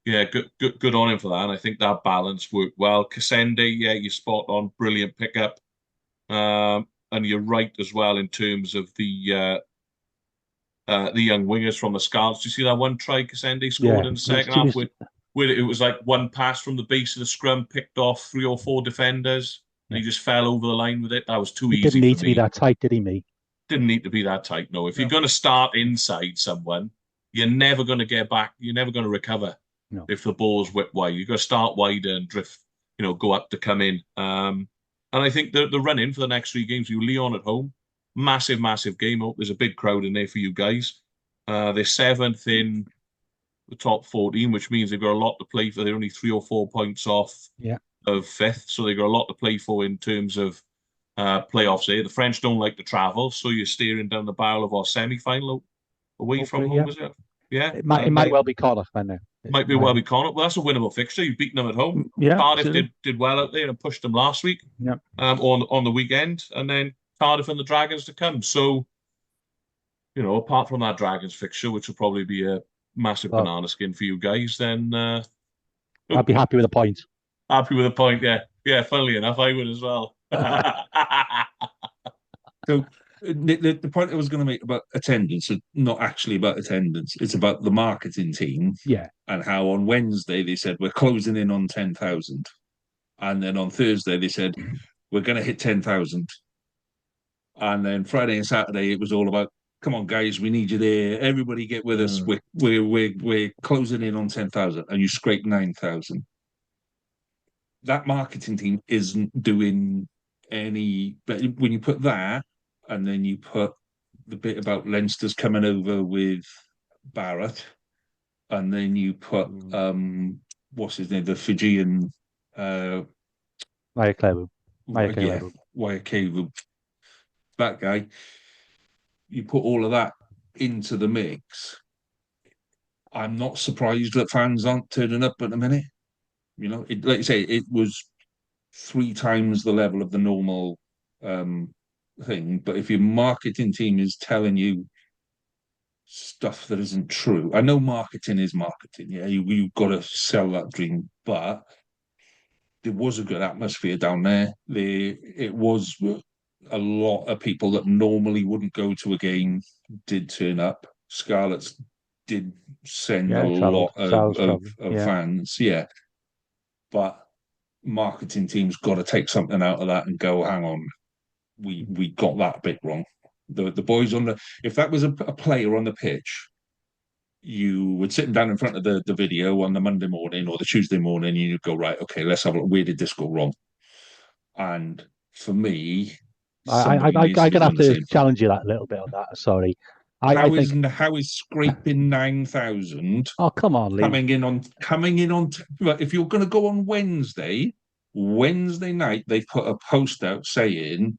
Speaker 9: yeah, good on him for that. And I think that balance worked well. Cassende, yeah, you spot on, brilliant pickup. And you're right as well in terms of the young wingers from the Scarlets. Do you see that one try Cassende scored in the second half where it was like one pass from the base of the scrum, picked off 3 or 4 defenders, and he just fell over the line with it. That was too easy.
Speaker 7: He didn't need to be that tight, did he, me?
Speaker 9: Didn't need to be that tight, no. If you're going to start inside someone, you're never going to get back. You're never going to recover if the ball's whipped wide. You've got to start wider and drift, go up to come in. And I think the run-in for the next 3 games, Leon at home, massive, massive game. I hope there's a big crowd in there for you guys. They're 7th in the top 14, which means they've got a lot to play for. They're only 3 or 4 points off of 5th, so they've got a lot to play for in terms of playoffs here. The French don't like to travel, so you're staring down the barrel of our semi-final away from home, is it? Yeah.
Speaker 7: It might well be Connacht, I know.
Speaker 9: Might be well be Connacht. Well, that's a winnable fixture. You've beaten them at home.
Speaker 7: Yeah,
Speaker 9: Cardiff did well out there and pushed them last week.
Speaker 7: Yeah.
Speaker 9: On the weekend, and then Cardiff and the Dragons to come. So, apart from that Dragons fixture, which will probably be a massive banana skin for you guys, then
Speaker 7: I'd be happy with a point.
Speaker 9: Happy with a point, yeah. Yeah, funnily enough, I would as well.
Speaker 6: So the point I was going to make about attendance, not actually about attendance, it's about the marketing team.
Speaker 7: Yeah.
Speaker 6: And how on Wednesday they said, we're closing in on 10,000. And then on Thursday they said, we're going to hit 10,000. And then Friday and Saturday, it was all about, come on, guys, we need you there. Everybody get with us. We're closing in on 10,000. And you scrape 9,000. That marketing team isn't doing any, but when you put that and then you put the bit about Leinster's coming over with Barrett, and then you put what's his name, the Fijian
Speaker 7: Waikavu,
Speaker 6: that guy, you put all of that into the mix. I'm not surprised that fans aren't turning up at the minute. Like you say, it was 3 times the level of the normal thing. But if your marketing team is telling you stuff that isn't true, I know marketing is marketing. Yeah, you've got to sell that dream. But there was a good atmosphere down there. It was a lot of people that normally wouldn't go to a game did turn up. Scarlets did send a lot of fans. Yeah. But marketing team's got to take something out of that and go, hang on, we got that bit wrong. The boys if that was a player on the pitch, you would sit down in front of the video on the Monday morning or the Tuesday morning, and you'd go, right, okay, let's have a look. Where did this go wrong? And for me,
Speaker 7: I'm gonna have to challenge you that a little bit on that. Sorry.
Speaker 6: How is scraping 9,000?
Speaker 7: Oh, come on, Lee.
Speaker 6: Coming in on. If you're going to go on Wednesday night, they put a post out saying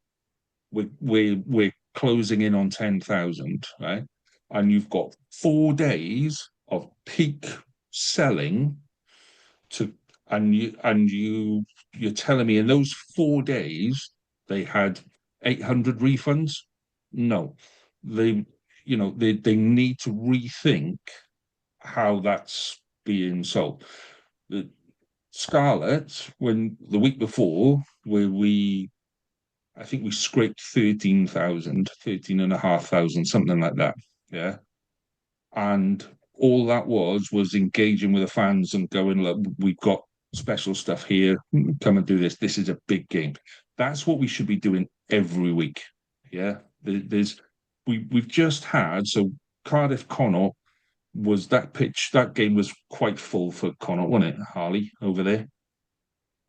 Speaker 6: we're closing in on 10,000, right? And you've got 4 days of peak selling you're telling me in those 4 days they had 800 refunds? No, they need to rethink how that's being sold. The Scarlets, when the week before, where I think we scraped 13,500, something like that. Yeah. And all that was engaging with the fans and going, look, we've got special stuff here. Come and do this. This is a big game. That's what we should be doing every week. Yeah. We've just had, so Cardiff Connacht was that pitch, that game was quite full for Connacht, wasn't it, Harley, over there?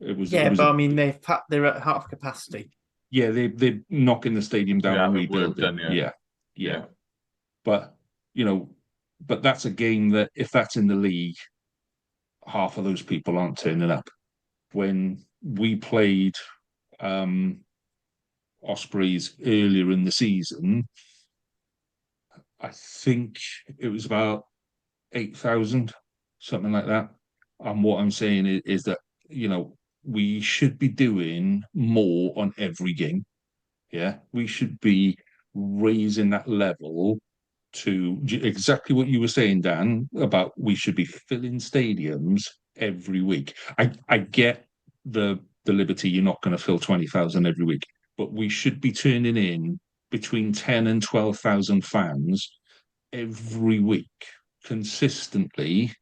Speaker 2: They're at half capacity.
Speaker 6: Yeah, they're knocking the stadium down and rebuilding. Yeah. But, but that's a game that if that's in the league, half of those people aren't turning up. When we played Ospreys earlier in the season, I think it was about 8,000, something like that. And what I'm saying is that, we should be doing more on every game. Yeah, we should be raising that level to exactly what you were saying, Dan, about we should be filling stadiums every week. I get the liberty, you're not going to fill 20,000 every week, but we should be turning in between 10 and 12,000 fans every week consistently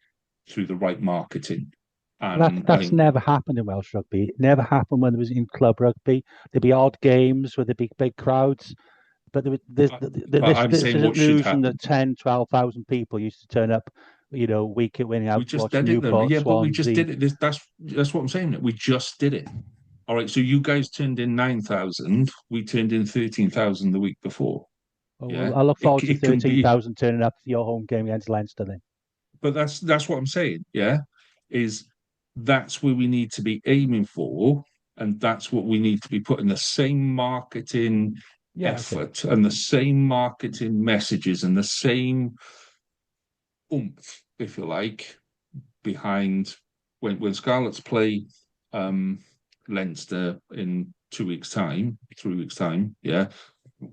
Speaker 6: through the right marketing. And
Speaker 7: That's never happened in Welsh rugby. It never happened when there was in club rugby. There'd be odd games with the big crowds, but
Speaker 6: I'm
Speaker 7: this
Speaker 6: saying what should
Speaker 7: illusion
Speaker 6: happen.
Speaker 7: that 10, 12,000 people used to turn up, week in, winning
Speaker 6: We
Speaker 7: out to
Speaker 6: just
Speaker 7: watch
Speaker 6: did it though.
Speaker 7: Newport,
Speaker 6: Yeah, but we just
Speaker 7: Swansea.
Speaker 6: did it. That's what I'm saying. We just did it. All right. So you guys turned in 9,000. We turned in 13,000 the week before.
Speaker 7: Oh,
Speaker 6: Yeah.
Speaker 7: well, I look forward to
Speaker 6: It can be,
Speaker 7: 13,000 turning up for your home game against Leinster then.
Speaker 6: but that's what I'm saying. Yeah, that's where we need to be aiming for, and that's what we need to be putting the same marketing effort and the same marketing messages and the same oomph, if you like, behind when Scarlets play Leinster in 2 weeks' time, 3 weeks' time. Yeah,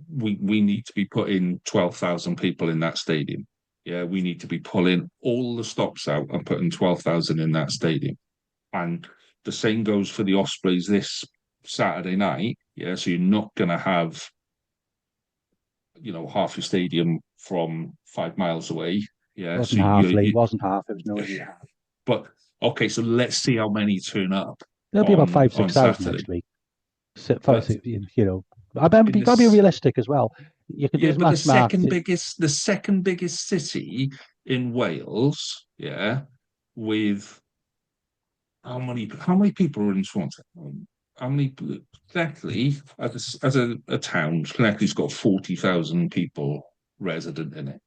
Speaker 6: we need to be putting 12,000 people in that stadium. Yeah, we need to be pulling all the stops out and putting 12,000 in that stadium. And the same goes for the Ospreys this Saturday night. Yeah, so you're not going to have, half your stadium from 5 miles away. Yeah,
Speaker 7: Wasn't half, Lee. Wasn't half. It was nowhere near half.
Speaker 6: But okay, so let's see how many turn up.
Speaker 7: There'll be about 5,000-6,000 next week. You've got to be realistic as well. You can do as much marketing.
Speaker 6: The second biggest city in Wales, yeah, with how many people are in Swansea? How many exactly as a town? Llanelli's got 40,000 people resident in it.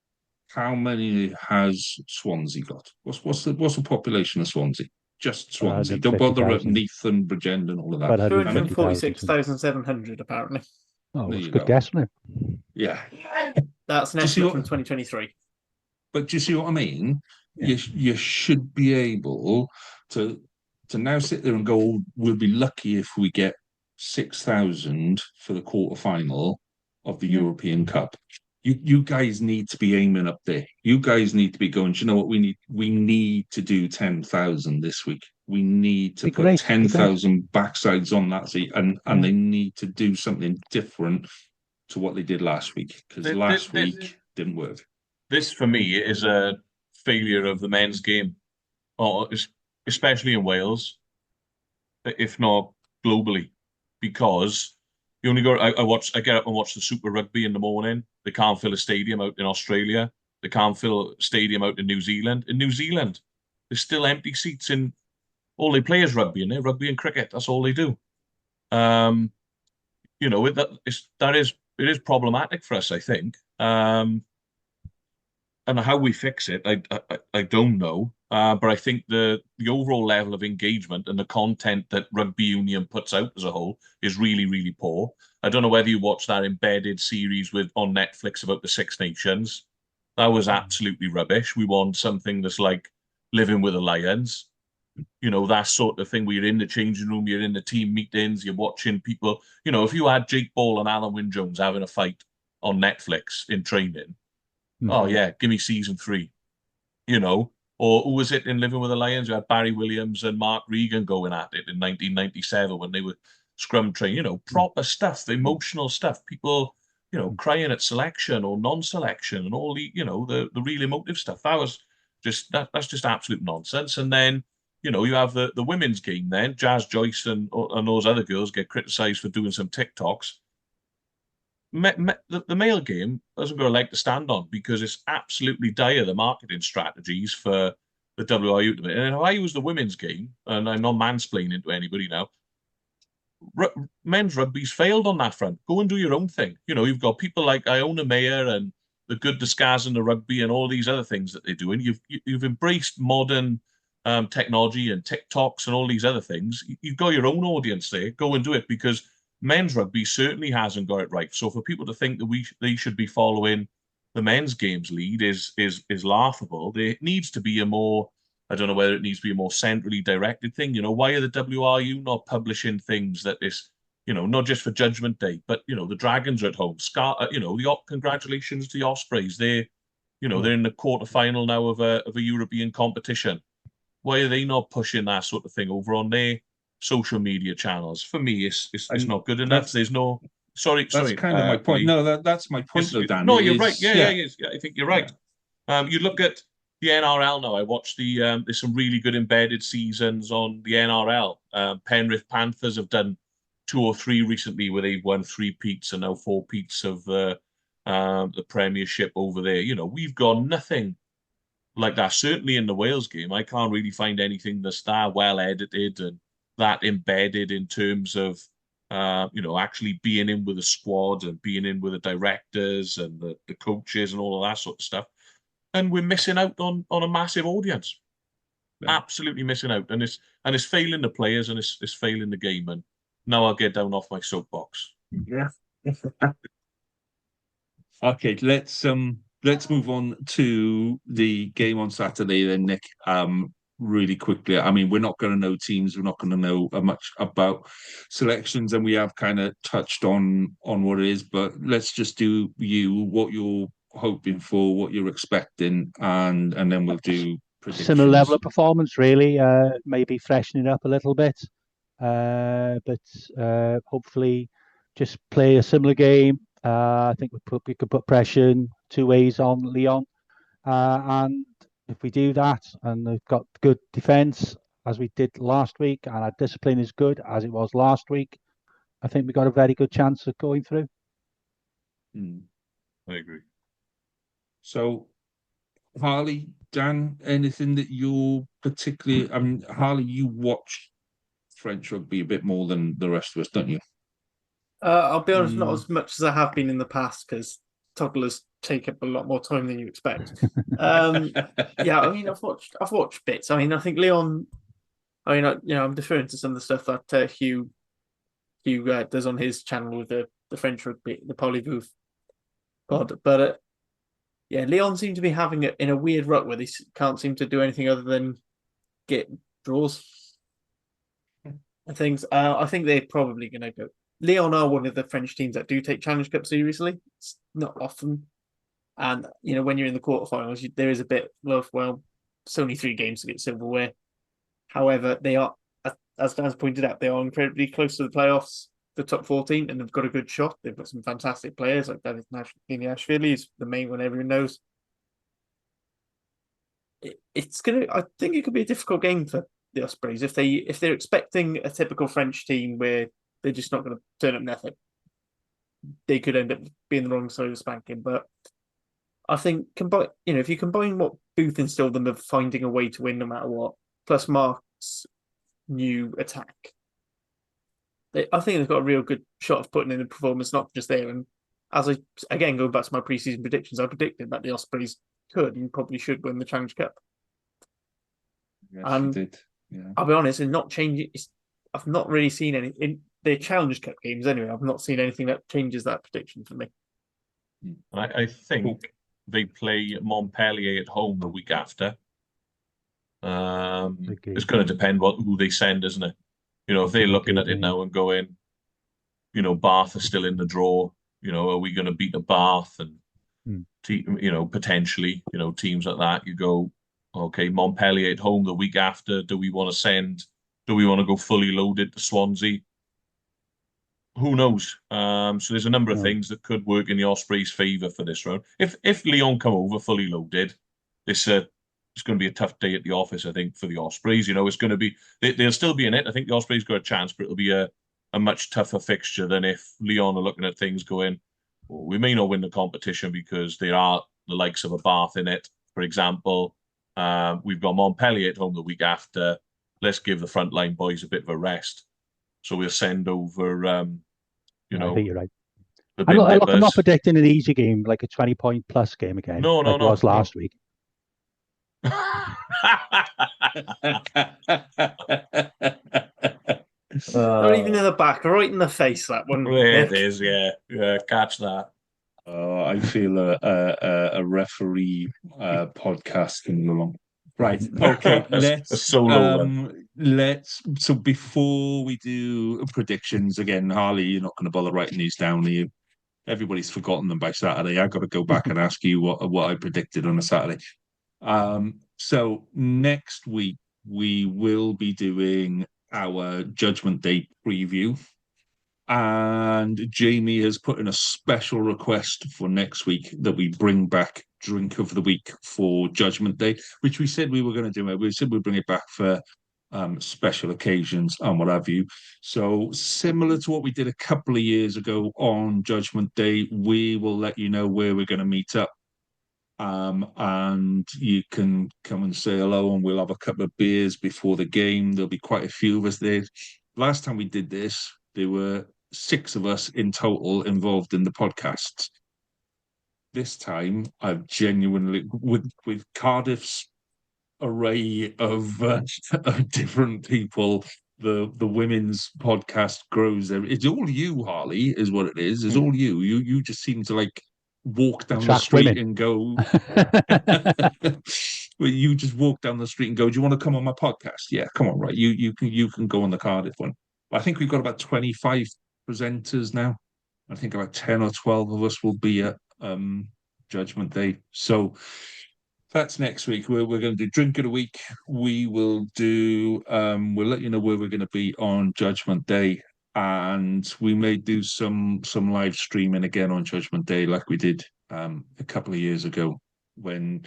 Speaker 6: How many has Swansea got? What's the population of Swansea? Just Swansea. Don't bother at Neath and Bridgend and all of that.
Speaker 2: 246,700 apparently.
Speaker 7: Oh, that's a good guess, isn't it?
Speaker 6: Yeah.
Speaker 2: That's an estimate from 2023.
Speaker 6: But do you see what I mean? Yeah. You should be able to now sit there and go, we'll be lucky if we get 6,000 for the quarterfinal of the European Cup. You guys need to be aiming up there. You guys need to be going, do you know what we need? We need to do 10,000 this week. We need to put 10,000 backsides on that seat, and they need to do something different to what they did last week, because last week didn't work.
Speaker 9: This, for me, is a failure of the men's game, especially in Wales, if not globally, because you only go. I get up and watch the Super Rugby in the morning. They can't fill a stadium out in Australia. They can't fill a stadium out in New Zealand. In New Zealand, there's still empty seats in. All they play is rugby, and rugby and cricket. That's all they do. It is problematic for us, I think. And how we fix it, I don't know. But I think the overall level of engagement and the content that Rugby Union puts out as a whole is really, really poor. I don't know whether you watched that embedded series on Netflix about the Six Nations. That was absolutely rubbish. We want something that's like Living with the Lions. That sort of thing where you're in the changing room, you're in the team meetings, you're watching people. If you had Jake Ball and Alan Wynne-Jones having a fight on Netflix in training, oh yeah, give me season 3. Or who was it in Living with the Lions? You had Barry Williams and Mark Regan going at it in 1997 when they were scrum training, proper stuff, the emotional stuff, people, crying at selection or non-selection and all the, the real emotive stuff. That's just absolute nonsense. And then, you have the women's game then. Jazz Joyce and those other girls get criticised for doing some TikToks. The male game hasn't got a leg to stand on because it's absolutely dire, the marketing strategies for the WRU. And if I use the women's game, and I'm not mansplaining to anybody now, men's rugby's failed on that front. Go and do your own thing. You've got people like Iona Mayer and the Good, the Scars and the Rugby and all these other things that they do. And you've embraced modern technology and TikToks and all these other things, you've got your own audience there. Go and do it, because men's rugby certainly hasn't got it right. So for people to think that they should be following the men's games lead is laughable. There needs to be a more, I don't know whether it needs to be a more centrally directed thing. Why are the WRU not publishing things that this, not just for Judgment Day, but the Dragons are at home. Congratulations to the Ospreys. They're in the quarterfinal now of a European competition. Why are they not pushing that sort of thing over on their social media channels? For me, it's not good enough. There's no. Sorry.
Speaker 6: That's kind of my point. No, that's my point, though, Dan.
Speaker 9: No, you're right. Yeah. I think you're right. You look at the NRL now. I watched there's some really good embedded seasons on the NRL. Penrith Panthers have done 2 or 3 recently where they've won 3 peats and now 4 peats of the Premiership over there. We've got nothing like that. Certainly in the Wales game, I can't really find anything that's that well edited and that embedded in terms of actually being in with the squad and being in with the directors and the coaches and all of that sort of stuff. And we're missing out on a massive audience. Yeah. Absolutely missing out. And it's failing the players, and it's failing the game. And now I'll get down off my soapbox.
Speaker 2: Yeah.
Speaker 6: Okay, let's move on to the game on Saturday then, Nick. Really quickly. I mean, we're not going to know teams. We're not going to know much about selections, and we have kind of touched on what it is. But let's just do what you're hoping for, what you're expecting, and then we'll do predictions.
Speaker 7: Similar level of performance, really. Maybe freshening up a little bit, but hopefully just play a similar game. I think we could put pressure in 2 ways on Leon, and if we do that, and they've got good defence as we did last week, and our discipline is good as it was last week, I think we got a very good chance of going through.
Speaker 9: I agree.
Speaker 6: So, Harley, Dan, anything that you're particularly? I mean, Harley, you watch French rugby a bit more than the rest of us, don't you?
Speaker 2: I'll be honest, not as much as I have been in the past, because toddlers take up a lot more time than you expect. Yeah, I mean, I've watched bits. I mean, I think Leon. I mean, I'm deferring to some of the stuff that Hugh does on his channel with the French rugby, the Polyvoof pod. But yeah, Leon seemed to be having it in a weird rut where they can't seem to do anything other than get draws and things. I think they're probably going to go. Leon are one of the French teams that do take Challenge Cup seriously. It's not often. And, when you're in the quarterfinals, there is a bit of, well, it's only 3 games to get silverware. However, they are, as Dan's pointed out, they are incredibly close to the playoffs, the top 14, and they've got a good shot. They've got some fantastic players like David Nashvili is the main one everyone knows. I think it could be a difficult game for the Ospreys if they're expecting a typical French team where they're just not going to turn up nothing. They could end up being the wrong side of the spanking. But I think if you combine what Booth instilled them of finding a way to win no matter what, plus Mark's new attack, I think they've got a real good shot of putting in a performance, not just there. And as going back to my preseason predictions, I predicted that the Ospreys could and probably should win the Challenge Cup.
Speaker 6: Yes, you did. Yeah.
Speaker 2: I'll be honest, and not changing. I've not really seen any in the Challenge Cup games anyway. I've not seen anything that changes that prediction for me.
Speaker 9: I think they play Montpellier at home the week after. It's going to depend who they send, isn't it? If they're looking at it now and going, Bath are still in the draw. Are we going to beat the Bath and potentially, teams like that? You go, okay, Montpellier at home the week after. Do we want to go fully loaded to Swansea? Who knows? So there's a number of things that could work in the Ospreys' favour for this round. If Leon come over fully loaded, it's going to be a tough day at the office, I think, for the Ospreys. It's going to be they'll still be in it. I think the Ospreys got a chance, but it'll be a much tougher fixture than if Leon are looking at things going, we may not win the competition because there are the likes of a Bath in it. For example, we've got Montpellier at home the week after. Let's give the frontline boys a bit of a rest. So we'll send over,
Speaker 7: I think you're right. I'm not predicting an easy game, like a 20-point plus game again.
Speaker 9: No,
Speaker 7: was last week.
Speaker 2: Not even in the back, right in the face, that one.
Speaker 9: There
Speaker 2: Nick.
Speaker 9: it is, yeah. Catch that.
Speaker 6: I feel a referee podcast coming along. Right. Okay.
Speaker 9: A solo one.
Speaker 6: So before we do predictions again, Harley, you're not going to bother writing these down, are you? Everybody's forgotten them by Saturday. I got to go back and ask you what I predicted on a Saturday. So next week we will be doing our Judgment Day preview. And Jamie has put in a special request for next week that we bring back Drink of the Week for Judgment Day, which we said we were going to do. We said we'd bring it back for special occasions and what have you. So similar to what we did a couple of years ago on Judgment Day, we will let you know where we're going to meet up. And you can come and say hello, and we'll have a couple of beers before the game. There'll be quite a few of us there. Last time we did this, there were 6 of us in total involved in the podcasts. This time, I've genuinely, with Cardiff's array of different people, the women's podcast grows. It's all you, Harley, is what it is. It's all you. You just seem to like walk down the street and go. Well, you just walk down the street and go, "Do you want to come on my podcast?" Yeah, come on, right? You can go on the Cardiff one. I think we've got about 25 presenters now. I think about 10 or 12 of us will be at Judgment Day. So that's next week. We're going to do Drink of the Week. We will do. We'll let you know where we're going to be on Judgment Day, and we may do some live streaming again on Judgment Day, like we did a couple of years ago when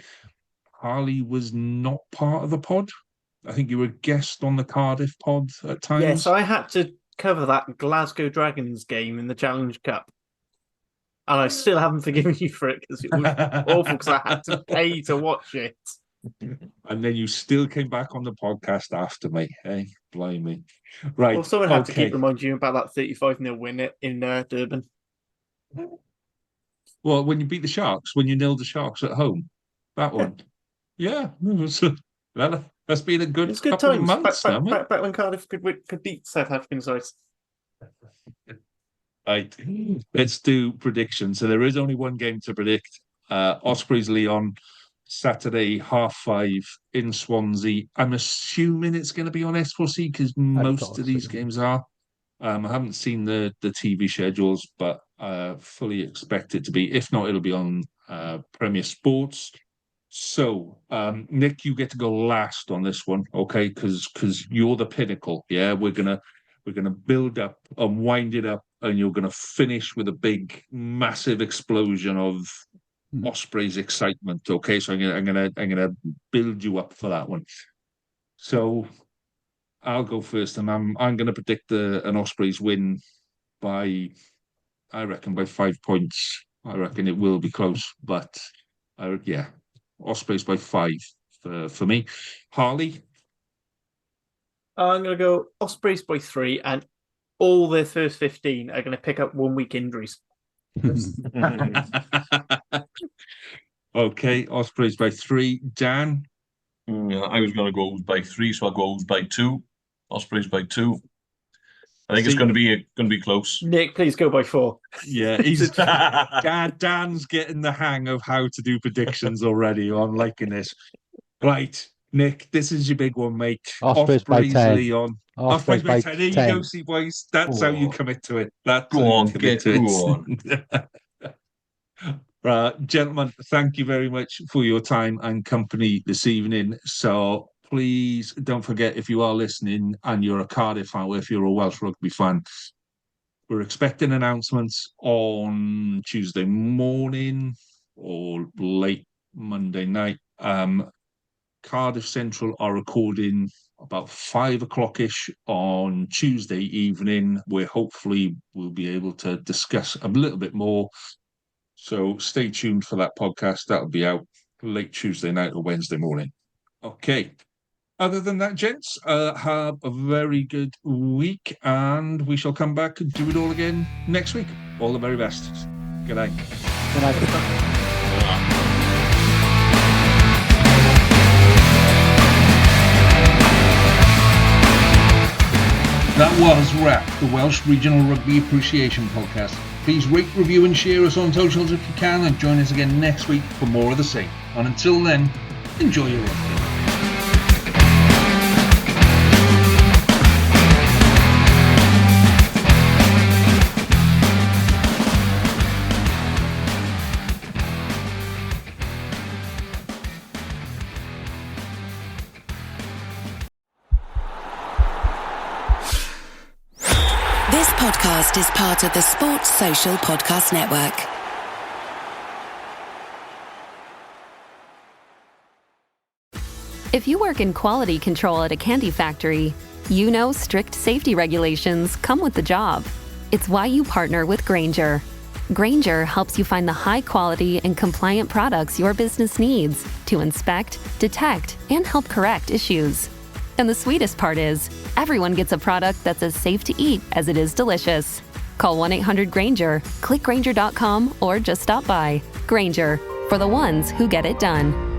Speaker 6: Harley was not part of the pod. I think you were a guest on the Cardiff pod at times.
Speaker 2: Yes, I had to cover that Glasgow Dragons game in the Challenge Cup. And I still haven't forgiven you for it because it was awful because I had to pay to watch it.
Speaker 6: And then you still came back on the podcast after me. Hey, blimey. Right.
Speaker 2: Well, someone had to keep reminding you about that 35-0 win in Durban.
Speaker 6: Well, when you beat the Sharks, when you nilled the Sharks at home. That one. Yeah. That's been a good couple of months now.
Speaker 2: Back when Cardiff could beat South African sides.
Speaker 6: Right. Let's do predictions. So there is only one game to predict. Ospreys Leon, Saturday, 5:30 in Swansea. I'm assuming it's going to be on S4C because most of these games are. I haven't seen the TV schedules, but fully expect it to be. If not, it'll be on Premier Sports. So, Nick, you get to go last on this one, okay? Because you're the pinnacle. Yeah, we're gonna build up and wind it up, and you're gonna finish with a big, massive explosion of Ospreys excitement. Okay, so I'm gonna build you up for that one. So, I'll go first, and I'm gonna predict an Ospreys win by, I reckon, by 5 points. I reckon it will be close, but yeah. Ospreys by 5 for me. Harley?
Speaker 2: I'm going to go Ospreys by 3, and all their first 15 are going to pick up 1 week injuries.
Speaker 6: Okay, Ospreys by 3. Dan?
Speaker 9: I was going to go by 3, so I'll go by 2. Ospreys by 2. I think it's going to be close.
Speaker 2: Nick, please go by 4.
Speaker 6: Yeah, Dan's getting the hang of how to do predictions already. I'm liking this. Right, Nick, this is your big one, mate.
Speaker 7: Ospreys by 10.
Speaker 6: Leon. Ospreys by 10. There you go, see, boys. That's how you commit to it.
Speaker 9: Go on.
Speaker 6: Gentlemen, thank you very much for your time and company this evening. So please don't forget, if you are listening and you're a Cardiff fan or if you're a Welsh rugby fan, we're expecting announcements on Tuesday morning or late Monday night. Cardiff Central are recording about 5 o'clock-ish on Tuesday evening, where hopefully we'll be able to discuss a little bit more. So stay tuned for that podcast. That'll be out late Tuesday night or Wednesday morning. Okay. Other than that, gents, have a very good week, and we shall come back and do it all again next week. All the very best. Good night.
Speaker 7: Good night.
Speaker 6: That was RAP, the Welsh Regional Rugby Appreciation Podcast. Please rate, review and share us on socials if you can, and join us again next week for more of the same. And until then, enjoy your rugby.
Speaker 8: This podcast is part of the Sports Social Podcast Network.
Speaker 5: If you work in quality control at a candy factory, you know strict safety regulations come with the job. It's why you partner with Grainger. Grainger helps you find the high quality and compliant products your business needs to inspect, detect, and help correct issues. And the sweetest part is, everyone gets a product that's as safe to eat as it is delicious. Call 1-800-GRAINGER, click Grainger.com, or just stop by. Grainger, for the ones who get it done.